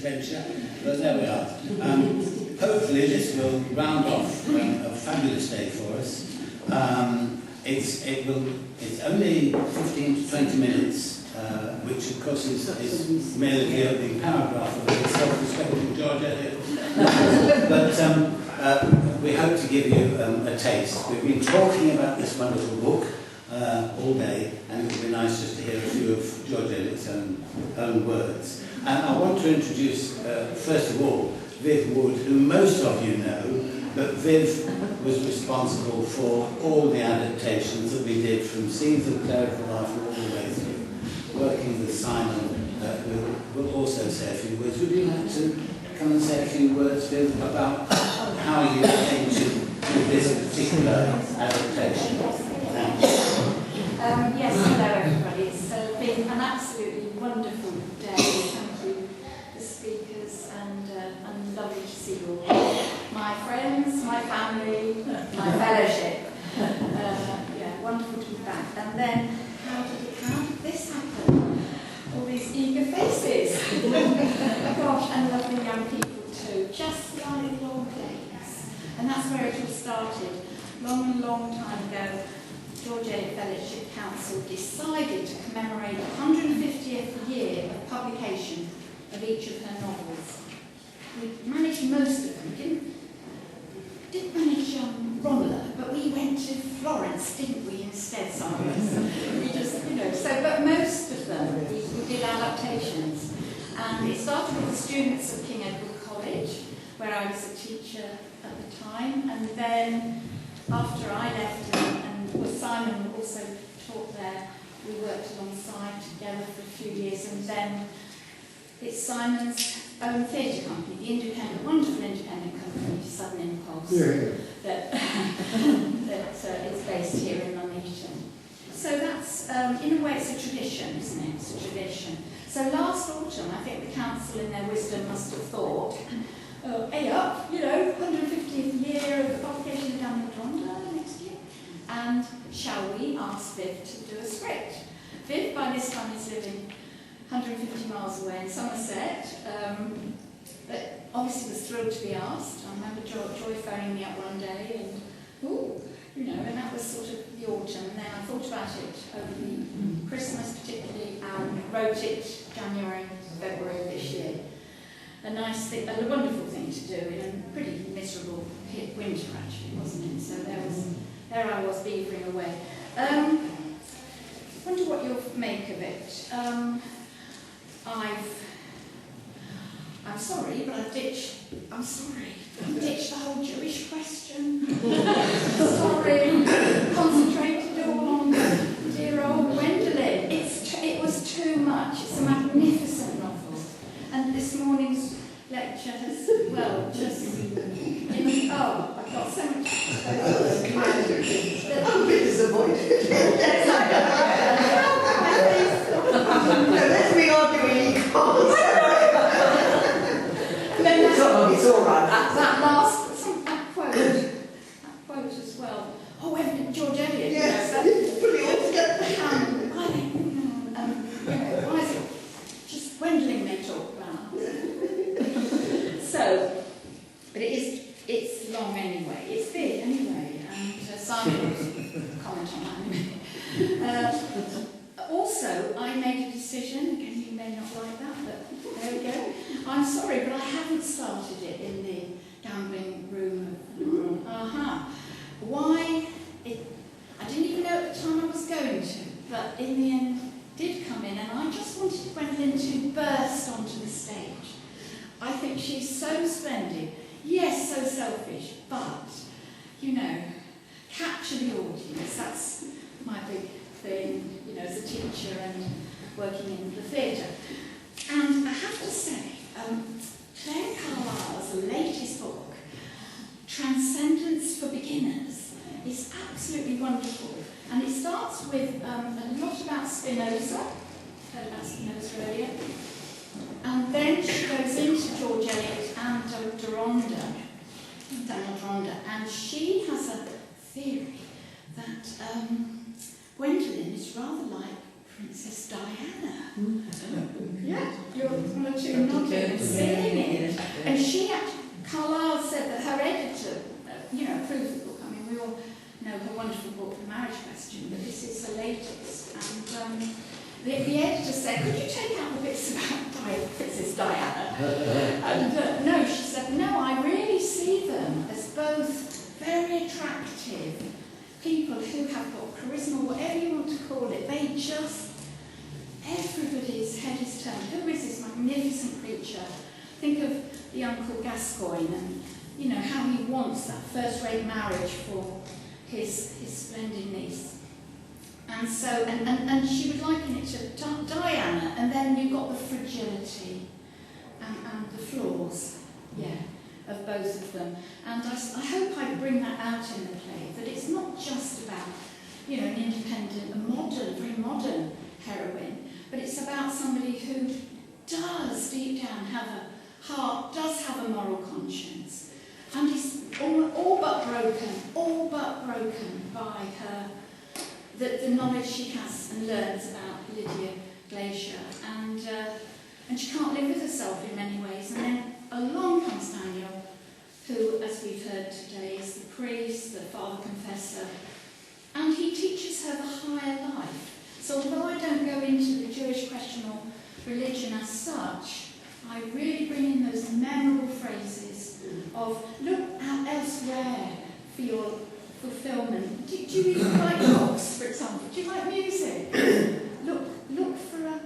Venture, but there we are. Hopefully this will round off a fabulous day for us. It's only 15 to 20 minutes, which of course is merely the opening paragraph of the self-respecting George Eliot. But we hope to give you a taste. We've been talking about this wonderful book all day, and it would be nice just to hear a few of George Eliot's own words. And I want to introduce, first of all, Viv Wood, who most of you know, but Viv was responsible for all the adaptations that we did from Scenes of Clerical Life all the way through, working with Simon, who will also say a few words. Would you like to come and say a few words, Viv, about how you came to this particular adaptation? Thank you. Yes, hello everybody. It's been an absolutely wonderful day. Thank you. There's and lovely to see you all. My friends, my family, my fellowship. Yeah, wonderful to be back. And then, how did this happen? All these eager faces. Gosh, and lovely young people too. Just like the old days. And that's where it all started. Long, long time ago, George Eliot Fellowship Council decided to commemorate the 150th year of publication of each of her novels. We managed most of them. Didn't manage Romola, but we went to Florence, didn't we, instead, some of us? We just, you know, so, but most of them, we did adaptations. And it started with the students of King Edward College, where I was a teacher at the time, and then after I left, and well, Simon also taught there, we worked alongside together for a few years, and then it's Simon's own theatre company, the independent, wonderful independent company, Southern Impulse, that is based here in Nuneaton. So that's, in a way, it's a tradition, isn't it? It's a tradition. So last autumn, I think the council, in their wisdom, must have thought, hey up, you know, 150th year of the publication of Daniel Deronda next year, and shall we ask Viv to do a script? Viv, by this time, is living 150 miles away in Somerset, but obviously was thrilled to be asked. I remember Joy phoning me up one day and, ooh, you know, and that was sort of the autumn, and then I thought about it over the Christmas particularly, and wrote it January, February of this year. A nice thing, a wonderful thing to do in a pretty miserable winter actually, wasn't it? So there I was beavering away. Wonder what you'll make of it. I'm sorry, but I've ditched the whole Jewish question. Sorry, concentrated all on dear old Gwendolyn. It was too much. It's a magnificent novel. And this morning's lecture has, well, just... Oh, I've got so much... I'm a bit disappointed. Let's be arguing. It's all right. That last quote as well. Oh, George Eliot. Yes, you know, put it all together. Why is it just Gwendolyn they talk about? So, but it's long anyway. It's big anyway, and Simon will comment on that in a minute. Also, I made a decision, again you may not like that, but there we go. I'm sorry, but I haven't started it in the gambling room. Why? I didn't even know at the time I was going to, but in the end did come in, and I just wanted Gwendolyn to burst onto the stage. I think she's so splendid, yes, so selfish, but, you know, capture the audience, that's my big thing, you know, as a teacher and working in the theatre. And I have to say, Claire Carlisle's latest book, Transcendence for Beginners, is absolutely wonderful. And it starts with a lot about Spinoza, heard about Spinoza earlier, and then she goes into George Eliot and Deronda, Daniel Deronda, and she has a theory that Gwendolyn is rather like Princess Diana. Yeah, you're one or two nodding and seeing it. And Carlyle said that her editor, approved the book. I mean, we all know her wonderful book, The Marriage Question, but this is the latest. And the editor said, could you take out the bits about Princess Diana? And no, she said, no, I really see them as both very attractive people who have got charisma, whatever you want to call it. They just, everybody's head is turned. Who is this magnificent creature? Think of the Uncle Gascoigne and, you know, how he wants that first-rate marriage for his splendid niece. And so, and she would liken it to Diana, and then you've got the fragility and the flaws, of both of them. And I hope I bring that out in the play, that it's not just about, an independent, very modern heroine, but it's about somebody who does deep down have a heart, does have a moral conscience. And he's all but broken by her, the knowledge she has and learns about Lydia Glacier. And she can't live with herself in many ways. And then along comes Daniel, who, as we've heard today, is the priest, the father confessor, and he teaches her the higher life. So although I don't go into the Jewish question or religion as such, I really bring in those memorable phrases of look out elsewhere for your fulfillment. Do you even like books, for example? Do you like music? Look for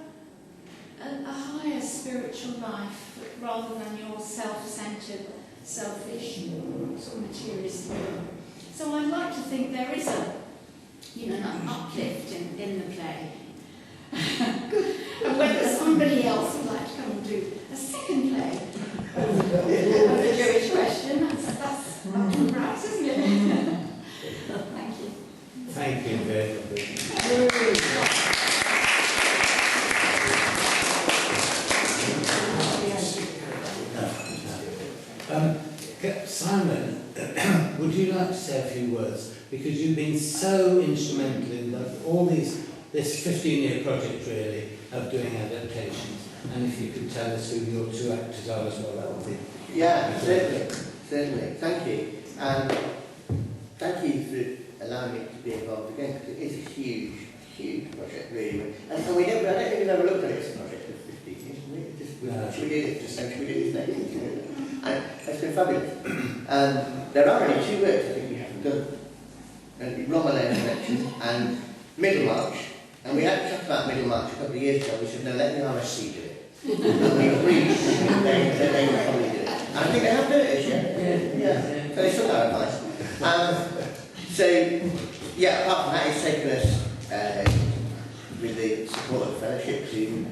a higher spiritual life rather than your self-centred, selfish, sort of materialistic. So I'd like to think there is an uplift in the play. And whether somebody else would like to come and do a second play of the Jewish question, that's up to perhaps, isn't it? Thank you. Thank you very much. Simon, would you like to say a few words? Because you've been so instrumental in all this 15-year project, really, of doing adaptations. And if you could tell us who your two actors are as well, that would be... Yeah, certainly. Thank you. And thank you for allowing me to be involved again, because it is a huge project, really. And I don't think we've ever looked at it as a project for 15 years. We did it just like we did this thing. And it's been fabulous. And there are only two works I think we haven't done. Rignall and Middlemarch. And we had talked about Middlemarch a couple of years ago. We said, no, let the RSC do it. And we agreed that they would probably do it. And I think they have done it this year. Yeah. So they took our advice. So, apart from that, it's taken us, with the support of the fellowship, to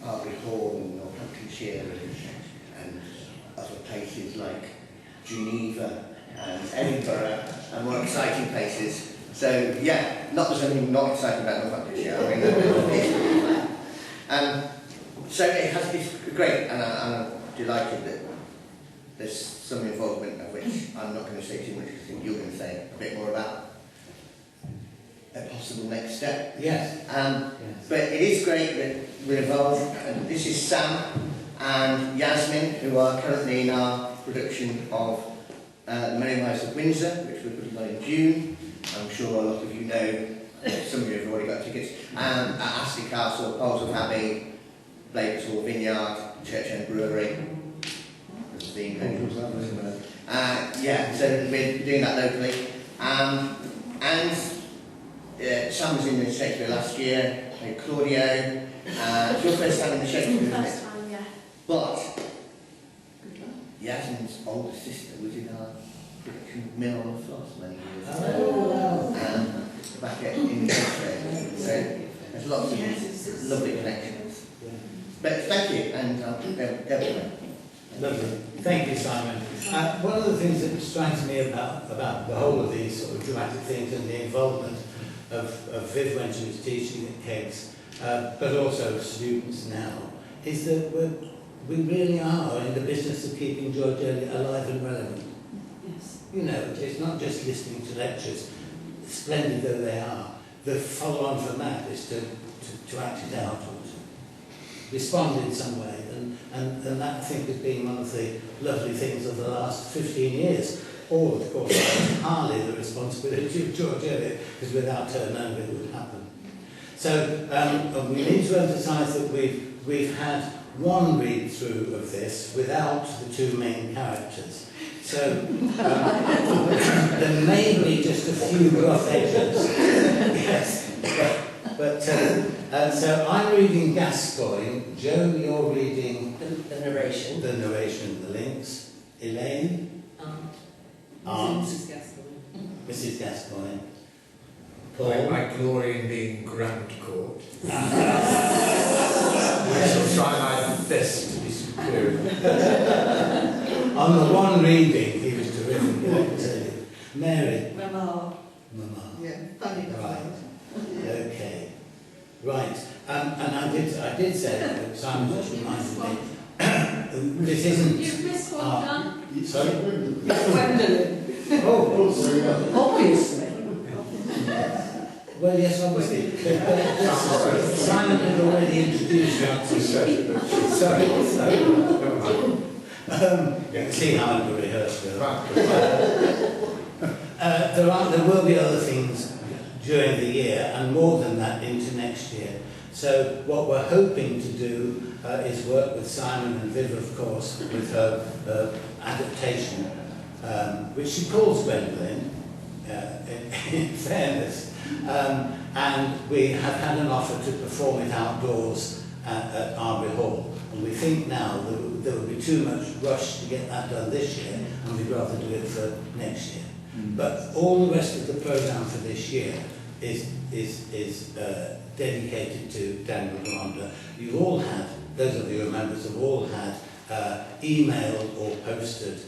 Arbury Hall and Northamptonshire and other places like Geneva and Edinburgh and more exciting places. So not there's anything not exciting about Northamptonshire. I mean, so it's great, and I'm delighted that there's some involvement of which I'm not going to say too much because I think you're going to say a bit more about a possible next step. Yes. But it is great that we're involved. And this is Sam and Yasmin, who are currently in our production of The Merry Wives of Windsor, which we're putting on in June. I'm sure a lot of you know, some of you have already got tickets. At Astley Castle, Polesworth Abbey, Blakes Hall Vineyard, Church End Brewery. So we're doing that locally. Sam was in the Shakespeare last year, played Claudio. It's your first time in the Shakespeare, isn't it? First time, yeah. But Yasmin's older sister was in our production Mill on the Floss many years ago. Back in the country. So there's lots of lovely connections. But thank you, and everyone. Lovely. Thank you, Simon. One of the things that strikes me about the whole of these sort of dramatic things and the involvement of Viv when she was teaching at Keggs, but also students now, is that we really are in the business of keeping George Eliot alive and relevant. Yes. You know, it's not just listening to lectures, splendid though they are. The follow-on from that is to act it out, or to respond in some way, and that I think has been one of the lovely things of the last 15 years. All, of course, entirely the responsibility of George Eliot, because without her none of it would happen. So we need to emphasise that we've had one read-through of this without the two main characters. So there may be just a few rough edges. Yes. But so I'm reading Gascoigne. Joe, you're reading The narration. The narration, the links. Elaine? Aunt. Mrs. Gascoigne. Mrs. Gascoigne. Paul. I glory in being Grand Court. I shall try my best to be superior. On the one reading, he was terrific, I can tell you. Mary. Mama. Mama. Yeah, funny. Right. Okay. Right. And I did say that Simon just reminded me. this isn't... You've missed one, Dan. Sorry? Gwendolyn. Oh, Obviously. well, yes, obviously. Simon had already introduced you. Sorry. You can see how I'm rehearsed. There will be other things during the year, and more than that into next year. So what we're hoping to do is work with Simon and Viv, of course, with her adaptation, which she calls Gwendolyn, in fairness. And we have had an offer to perform it outdoors at Arbury Hall. And we think now that there would be too much rush to get that done this year, and we'd rather do it for next year. But all the rest of the programme for this year is dedicated to Daniel Deronda. You've all had, those of you who are members have all had emailed or posted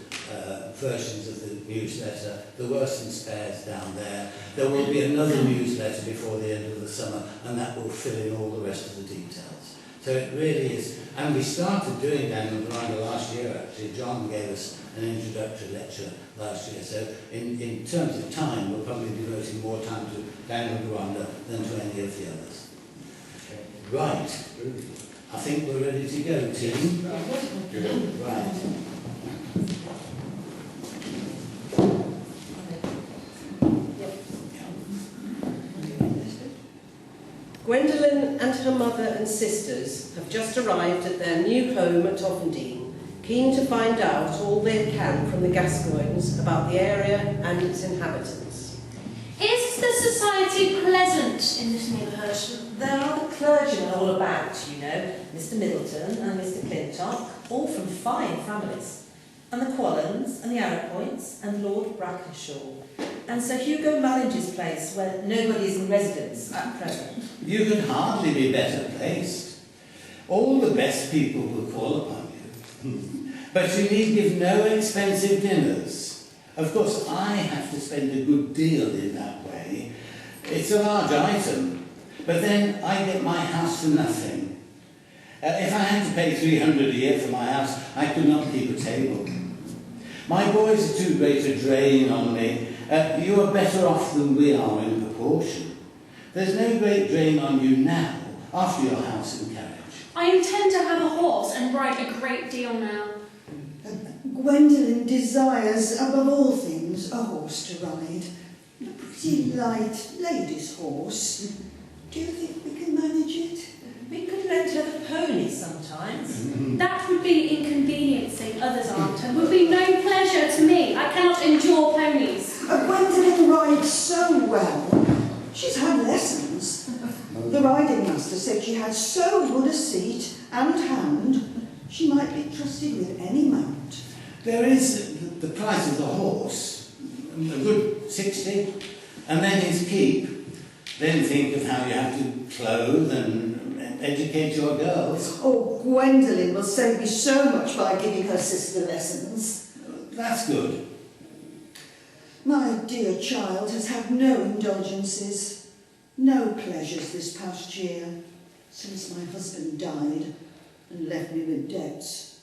versions of the newsletter. There were some spares down there. There will be another newsletter before the end of the summer, and that will fill in all the rest of the details. So it really is, and we started doing Daniel Deronda last year actually. John gave us an introductory lecture last year, so in terms of time we'll probably be devoting more time to Daniel Deronda than to any of the others. Right, I think we're ready to go, team. Right. Gwendolyn and her mother and sisters have just arrived at their new home at Offendene, keen to find out all they can from the Gascoignes about the area and its inhabitants. Is the society pleasant in this neighbourhood? There are the clergymen all about, you know, Mr Middleton and Mr Clintock, all from fine families, and the Quallens and the Arrowpoints and Lord Brackenshaw, and Sir Hugo Mallinger's place, where nobody is in residence at present. You could hardly be better placed. All the best people will call upon you. But you need give no expensive dinners. Of course, I have to spend a good deal in that way. It's a large item, but then I get my house for nothing. If I had to pay $300 a year for my house, I could not keep a table. My boys are too great a drain on me. You are better off than we are in proportion. There's no great drain on you now, after your house and carriage. I intend to have a horse and ride a great deal now. Gwendolyn desires, above all things, a horse to ride. A pretty light lady's horse. Do you think we can manage it? We could lend her the pony sometimes. That would be inconveniencing others, aunt, and would be no pleasure to me. I cannot endure ponies. Gwendolyn rides so well. She's had lessons. The riding master said she had so good a seat and hand, she might be trusted with any mount. There is the price of the horse, a good 60, and then his keep. Then think of how you have to clothe and educate your girls. Oh, Gwendolyn will save me so much by giving her sister lessons. That's good. My dear child has had no indulgences, no pleasures this past year, since my husband died and left me with debts.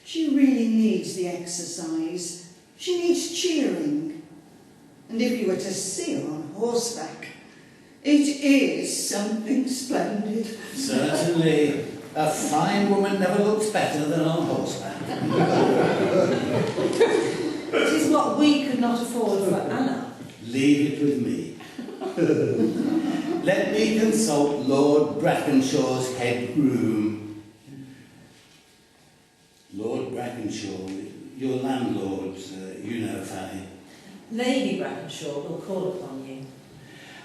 She really needs the exercise. She needs cheering. And if you were to see her on horseback, it is something splendid. Certainly, a fine woman never looks better than on horseback. It is what we could not afford for Anna. Leave it with me. Let me consult Lord Brackenshaw's head groom. Lord Brackenshaw, your landlord, you know, Fanny. Lady Brackenshaw will call upon you.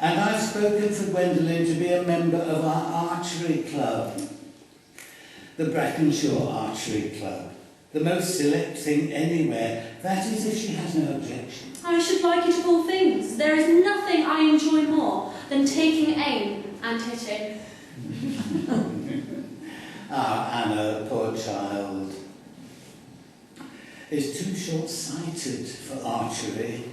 And I've spoken for Gwendolyn to be a member of our archery club. The Brackenshaw Archery Club. The most select thing anywhere. That is, if she has no objection. I should like it of all things. There is nothing I enjoy more than taking aim and hitting. Anna, poor child, is too short-sighted for archery.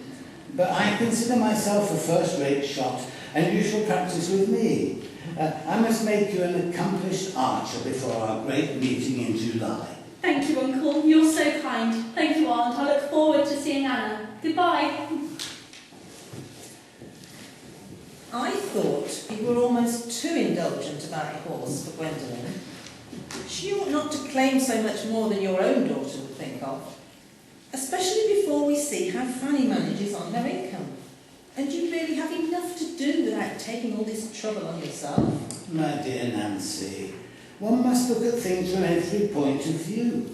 But I consider myself a first-rate shot, and you shall practice with me. I must make you an accomplished archer before our great meeting in July. Thank you, Uncle. You're so kind. Thank you, Aunt. I look forward to seeing Anna. Goodbye. I thought you were almost too indulgent about the horse for Gwendolen. She ought not to claim so much more than your own daughter would think of, especially before we see how Fanny manages on her income. And you really have enough to do without taking all this trouble on yourself. My dear Nancy, one must look at things from every point of view.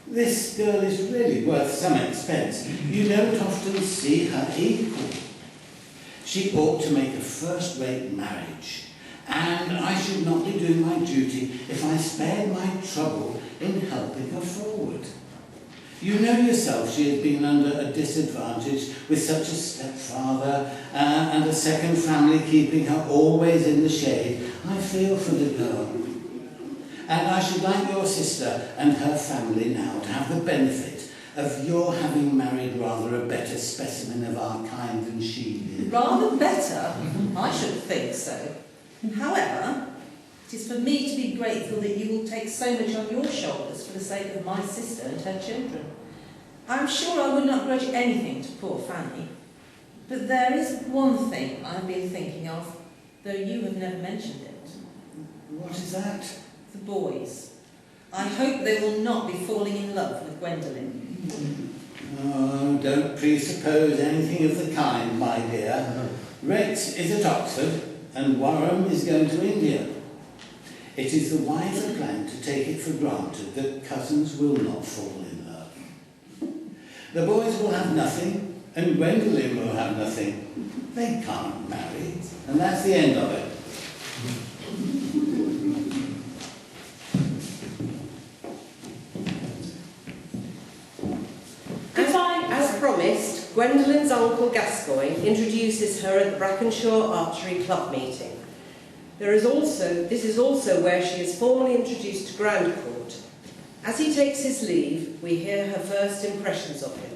This girl is really worth some expense. You don't often see her equal. She ought to make a first-rate marriage, and I should not be doing my duty if I spared my trouble in helping her forward. You know yourself she has been under a disadvantage with such a stepfather and a second family keeping her always in the shade. I feel for the girl. And I should like your sister and her family now to have the benefit of your having married rather a better specimen of our kind than she did. Rather better? I should think so. However, it is for me to be grateful that you will take so much on your shoulders for the sake of my sister and her children. I'm sure I would not grudge anything to poor Fanny. But there is one thing I've been thinking of, though you have never mentioned it. What is that? The boys. I hope they will not be falling in love with Gwendolen. Oh, don't presuppose anything of the kind, my dear. Rex is at Oxford and Warham is going to India. It is the wiser plan to take it for granted that cousins will not fall in love. The boys will have nothing and Gwendolen will have nothing. They can't marry, and that's the end of it. As promised, Gwendolen's uncle Gascoigne introduces her at the Brackenshaw Archery Club meeting. This is also where she is formally introduced to Grandcourt. As he takes his leave, we hear her first impressions of him.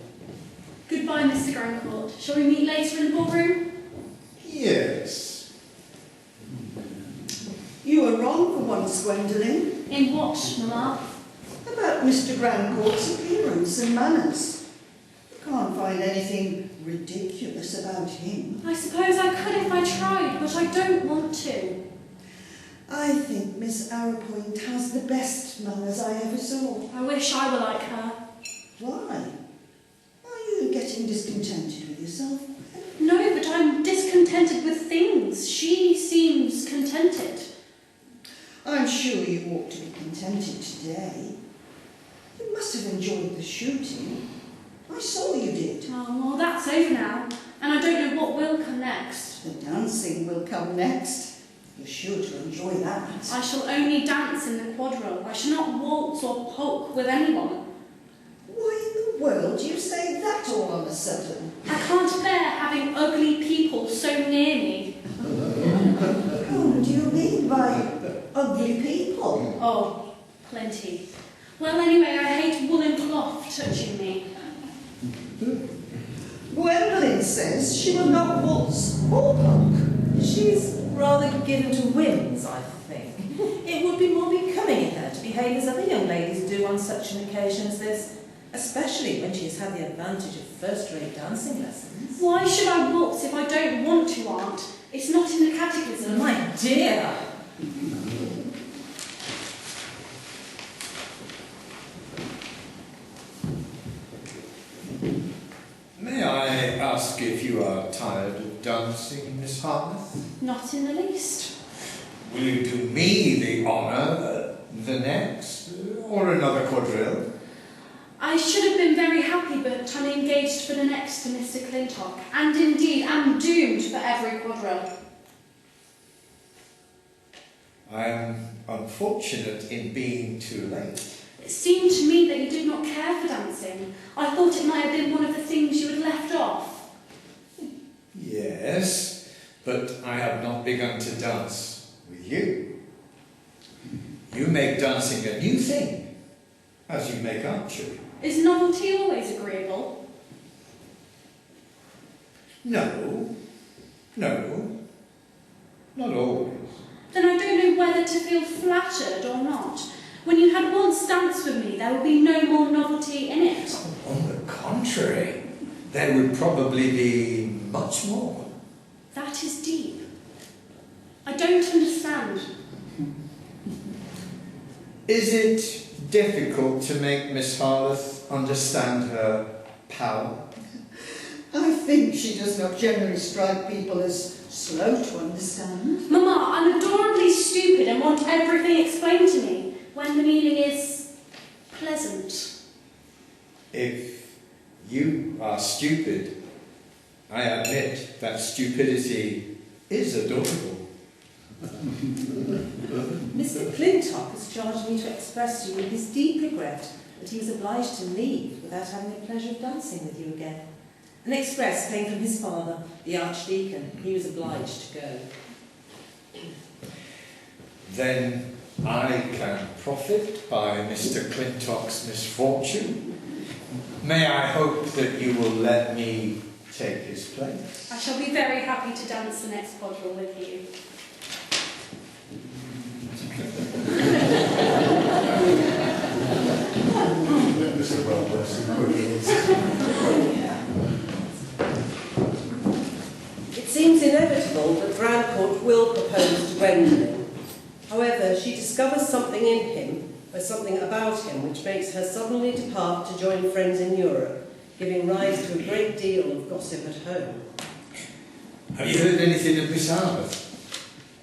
Goodbye, Mr. Grandcourt. Shall we meet later in the ballroom? Yes. You were wrong for once, Gwendolen. In what, Mamma? About Mr. Grandcourt's appearance and manners. You can't find anything ridiculous about him. I suppose I could if I tried, but I don't want to. I think Miss Arrowpoint has the best manners I ever saw. I wish I were like her. Why? Are you getting discontented with yourself? No, but I'm discontented with things. She seems contented. I'm sure you ought to be contented today. You must have enjoyed the shooting. I saw you did. Oh, well, that's over now, and I don't know what will come next. The dancing will come next. You're sure to enjoy that. I shall only dance in the quadrille. I shall not waltz or polk with anyone. Why in the world do you say that all on a sudden? I can't bear having ugly people so near me. Who do you mean by ugly people? Oh, plenty. Well, anyway, I hate woolen cloth touching me. Gwendolyn says she will not waltz or polk. She's rather given to whims, I think. It would be more becoming in her to behave as other young ladies do on such an occasion as this, especially when she has had the advantage of first-rate dancing lessons. Why should I waltz if I don't want to, Aunt? It's not in the catechism. My dear! May I ask if you are tired of dancing, Miss Hartnett? Not in the least. Will you do me the honour, the next, or another quadrille? I should have been very happy, but I'm engaged for the next to Mr. Clintock, and indeed am doomed for every quadrille. I am unfortunate in being too late. It seemed to me that you did not care for dancing. I thought it might have been one of the things you had left off. Yes, but I have not begun to dance with you. You make dancing a new thing, as you make archery. Is novelty always agreeable? No, not always. Then I don't know whether to feel flattered or not. When you had once danced with me, there would be no more novelty in it. On the contrary, there would probably be much more. That is deep. I don't understand. Is it difficult to make Miss Harleth understand her power? I think she does not generally strike people as slow to understand. Mamma, I'm adorably stupid and want everything explained to me, when the meaning is pleasant. If you are stupid, I admit that stupidity is adorable. Mr. Clintock has charged me to express to you his deep regret that he was obliged to leave without having the pleasure of dancing with you again. An express came from his father, the Archdeacon. He was obliged to go. Then I can profit by Mr. Clintock's misfortune. May I hope that you will let me take his place? I shall be very happy to dance the next quadrille with you. Let Mr. Brown bless the It seems inevitable that Grandcourt will propose to Gwendolen. However, she discovers something in him, or something about him, which makes her suddenly depart to join friends in Europe, giving rise to a great deal of gossip at home. Have you heard anything of Miss Harleth?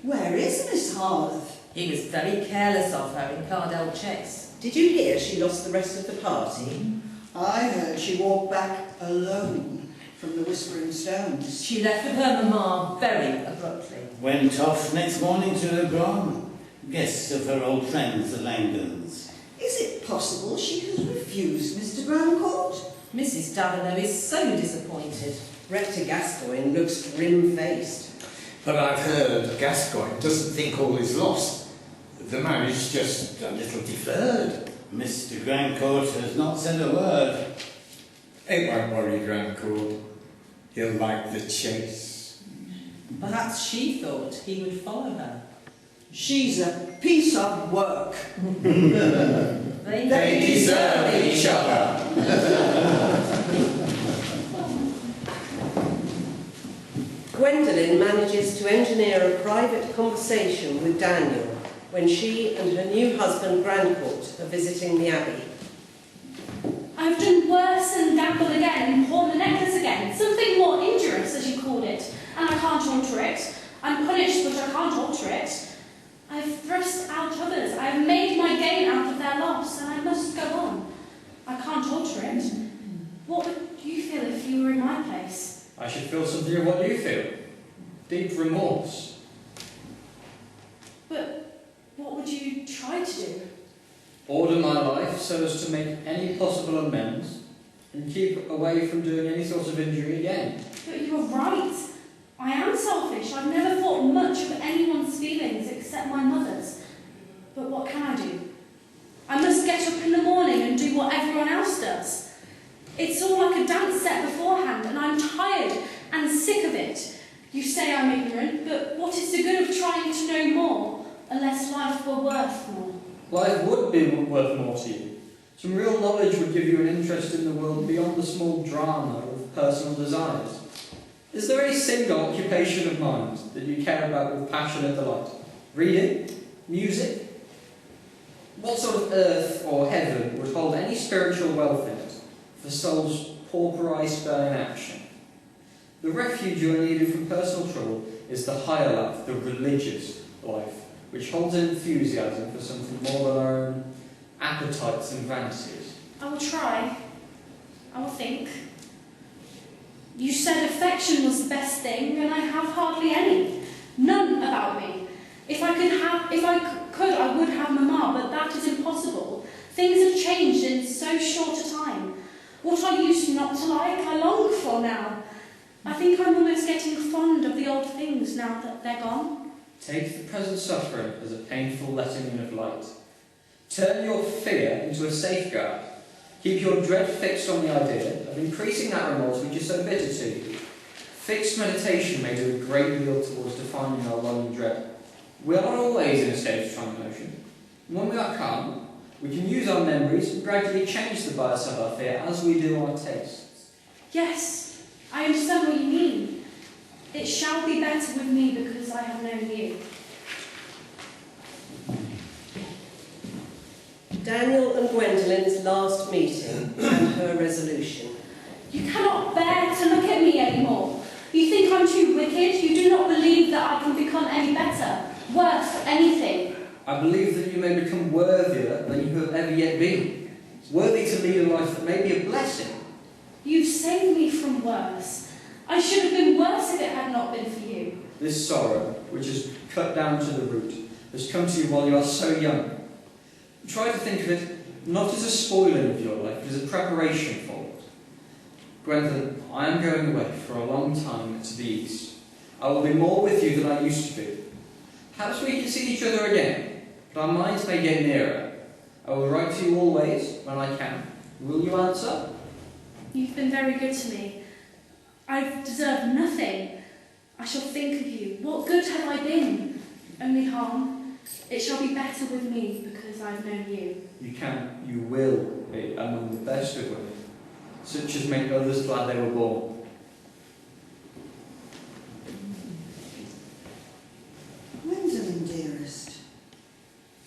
Where is Miss Harleth? He was very careless of her in Cardell Chase. Did you hear she lost the rest of the party? I heard she walked back alone from the Whispering Stones. She left with her mamma very abruptly. Went off next morning to the Grand, guests of her old friends, the Langdons. Is it possible she has refused Mr. Grandcourt? Mrs. Davenant is so disappointed. Rector Gascoigne looks grim-faced. But I've heard Gascoigne doesn't think all is lost. The marriage just a little deferred. Mr. Grandcourt has not said a word. It won't worry Grandcourt. He'll like the chase. Perhaps she thought he would follow her. She's a piece of work. They deserve each other. Gwendolen manages to engineer a private conversation with Daniel when she and her new husband Grandcourt are visiting the Abbey. I've done worse than gamble again and pawn the necklace again. Something more injurious, as you called it. And I can't alter it. I'm punished, but I can't alter it. I've thrust out others. I've made my gain out of their loss, and I must go on. I can't alter it. What would you feel if you were in my place? I should feel something of what you feel. Deep remorse. But what would you try to do? Order my life so as to make any possible amends and keep away from doing any sort of injury again. But you're right. I am selfish. I've never thought much of anyone's feelings except my mother's. But what can I do? I must get up in the morning and do what everyone else does. It's all like a dance set beforehand, and I'm tired and sick of it. You say I'm ignorant, but what is the good of trying to know more, unless life were worth more? Life would be worth more to you. Some real knowledge would give you an interest in the world beyond the small drama of personal desires. Is there any single occupation of mind that you care about with passion and delight? Reading? Music? What sort of earth or heaven would hold any spiritual wealth in it for souls pauperised by inaction? The refuge you are needed from personal trouble is the higher life, the religious life, which holds an enthusiasm for something more than our own appetites and vanities. I will try. I will think. You said affection was the best thing, and I have hardly any. None about me. If I could, I would have Mamma, but that is impossible. Things have changed in so short a time. What I used not to like, I long for now. I think I'm almost getting fond of the old things now that they're gone. Take the present suffering as a painful letting in of light. Turn your fear into a safeguard. Keep your dread fixed on the idea of increasing that remorse which is so bitter to you. Fixed meditation may do a great deal towards defining our longing dread. We are not always in a state of strong emotion. When we are calm, We can use our memories and gradually change the bias of our fear as we do our tastes. Yes, I understand what you mean. It shall be better with me because I have known you. Daniel and Gwendolyn's last meeting and her resolution. You cannot bear to look at me anymore. You think I'm too wicked. You do not believe that I can become any better, worse, anything. I believe that you may become worthier than you have ever yet been. Worthy to lead a life that may be a blessing. You've saved me from worse. I should have been worse if it had not been for you. This sorrow, which is cut down to the root, has come to you while you are so young. Try to think of it not as a spoiling of your life, but as a preparation for it. Gwendolyn, I am going away for a long time to the east. I will be more with you than I used to be. Perhaps we can see each other again, but our minds may get nearer. I will write to you always when I can. Will you answer? You've been very good to me. I've deserved nothing. I shall think of you. What good have I been? Only harm. It shall be better with me because I've known you. You will be among the best of women, such as make others glad they were born. Gwendolyn, dearest,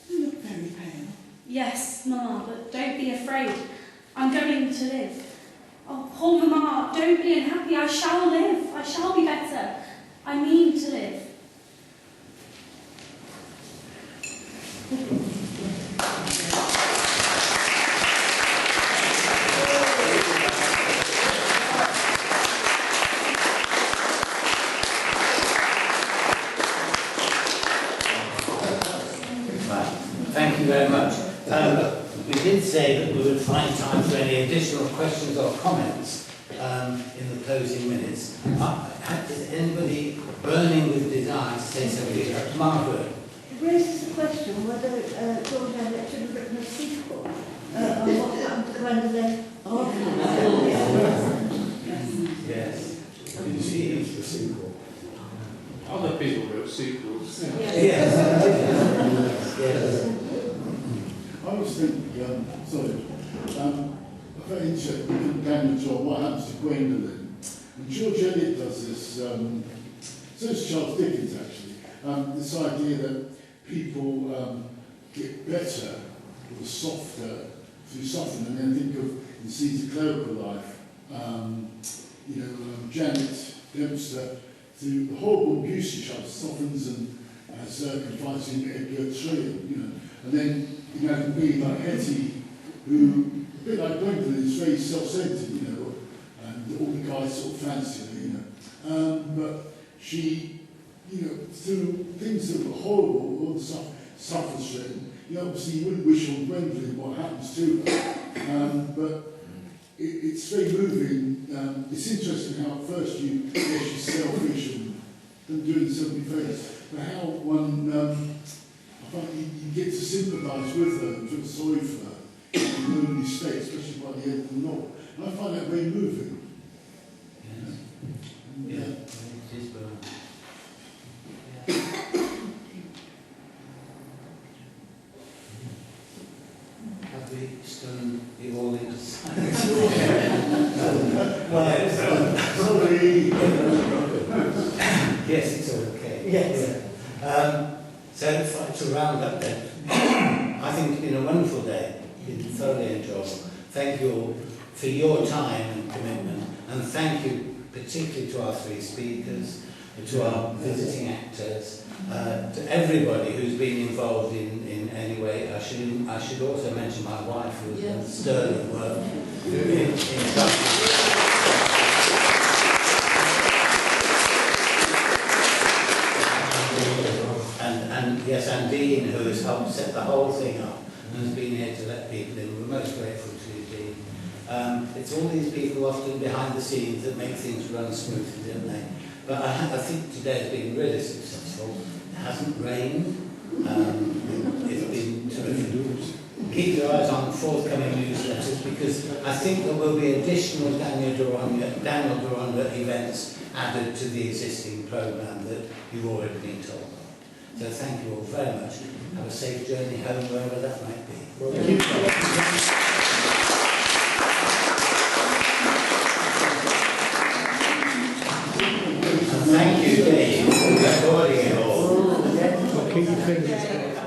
you look very pale. Yes, Mamma, but don't be afraid. I'm going to live. Oh, poor Mamma, don't be unhappy. I shall live. I shall be better. I mean to live. Thank you very much. We did say that we would find time for any additional questions or comments in the closing minutes. Is anybody burning with desire to say something? Margaret. It raises the question whether George Eliot should have written a sequel on what happened to Gwendolyn. Yes. It's the sequel. Other people wrote sequels. Yes. Yes. I was thinking, very interested in Daniel John, what happens to Gwendolyn. And George Eliot does this, so does Charles Dickens actually, this idea that people get better or softer through suffering, and then think of in scenes of clerical life, Janet Dempster, through the horrible abuse she softens and as confiding Edgar Tree, and then you can be like Hetty, who, a bit like Gwendolyn, is very self-centered, and all the guys sort of fancy her, but she, through things that were horrible, all the stuff suffers from, obviously you wouldn't wish on Gwendolyn what happens to her, but it's very moving. It's interesting how at first she's selfish and doing something face, but how one, I find you get to sympathise with her and feel sorry for her in a lonely state, especially by the end of the novel. And I find that very moving. Yeah, it is burning. Have we stolen the audience? Sorry. Yes, it's okay. Yes. So to round up then, I think it's been a wonderful day. It's been thoroughly enjoyable. Thank you all for your time and commitment, and thank you particularly to our three speakers, to our visiting actors, to everybody who's been involved in any way. I should also mention my wife, who has done sterling work in and Dean, who has helped set the whole thing up and has been here to let people in. We're most grateful to you, Dean. It's all these people often behind the scenes that make things run smoothly, don't they? But I think today has been really successful. It hasn't rained. It's been terrific. Keep your eyes on forthcoming newsletters, because I think there will be additional Daniel Deronda events added to the existing programme that you've already been told of. So thank you all very much. Have a safe journey home, wherever that might be. And thank you, Dave, for recording it all. Keep your fingers crossed.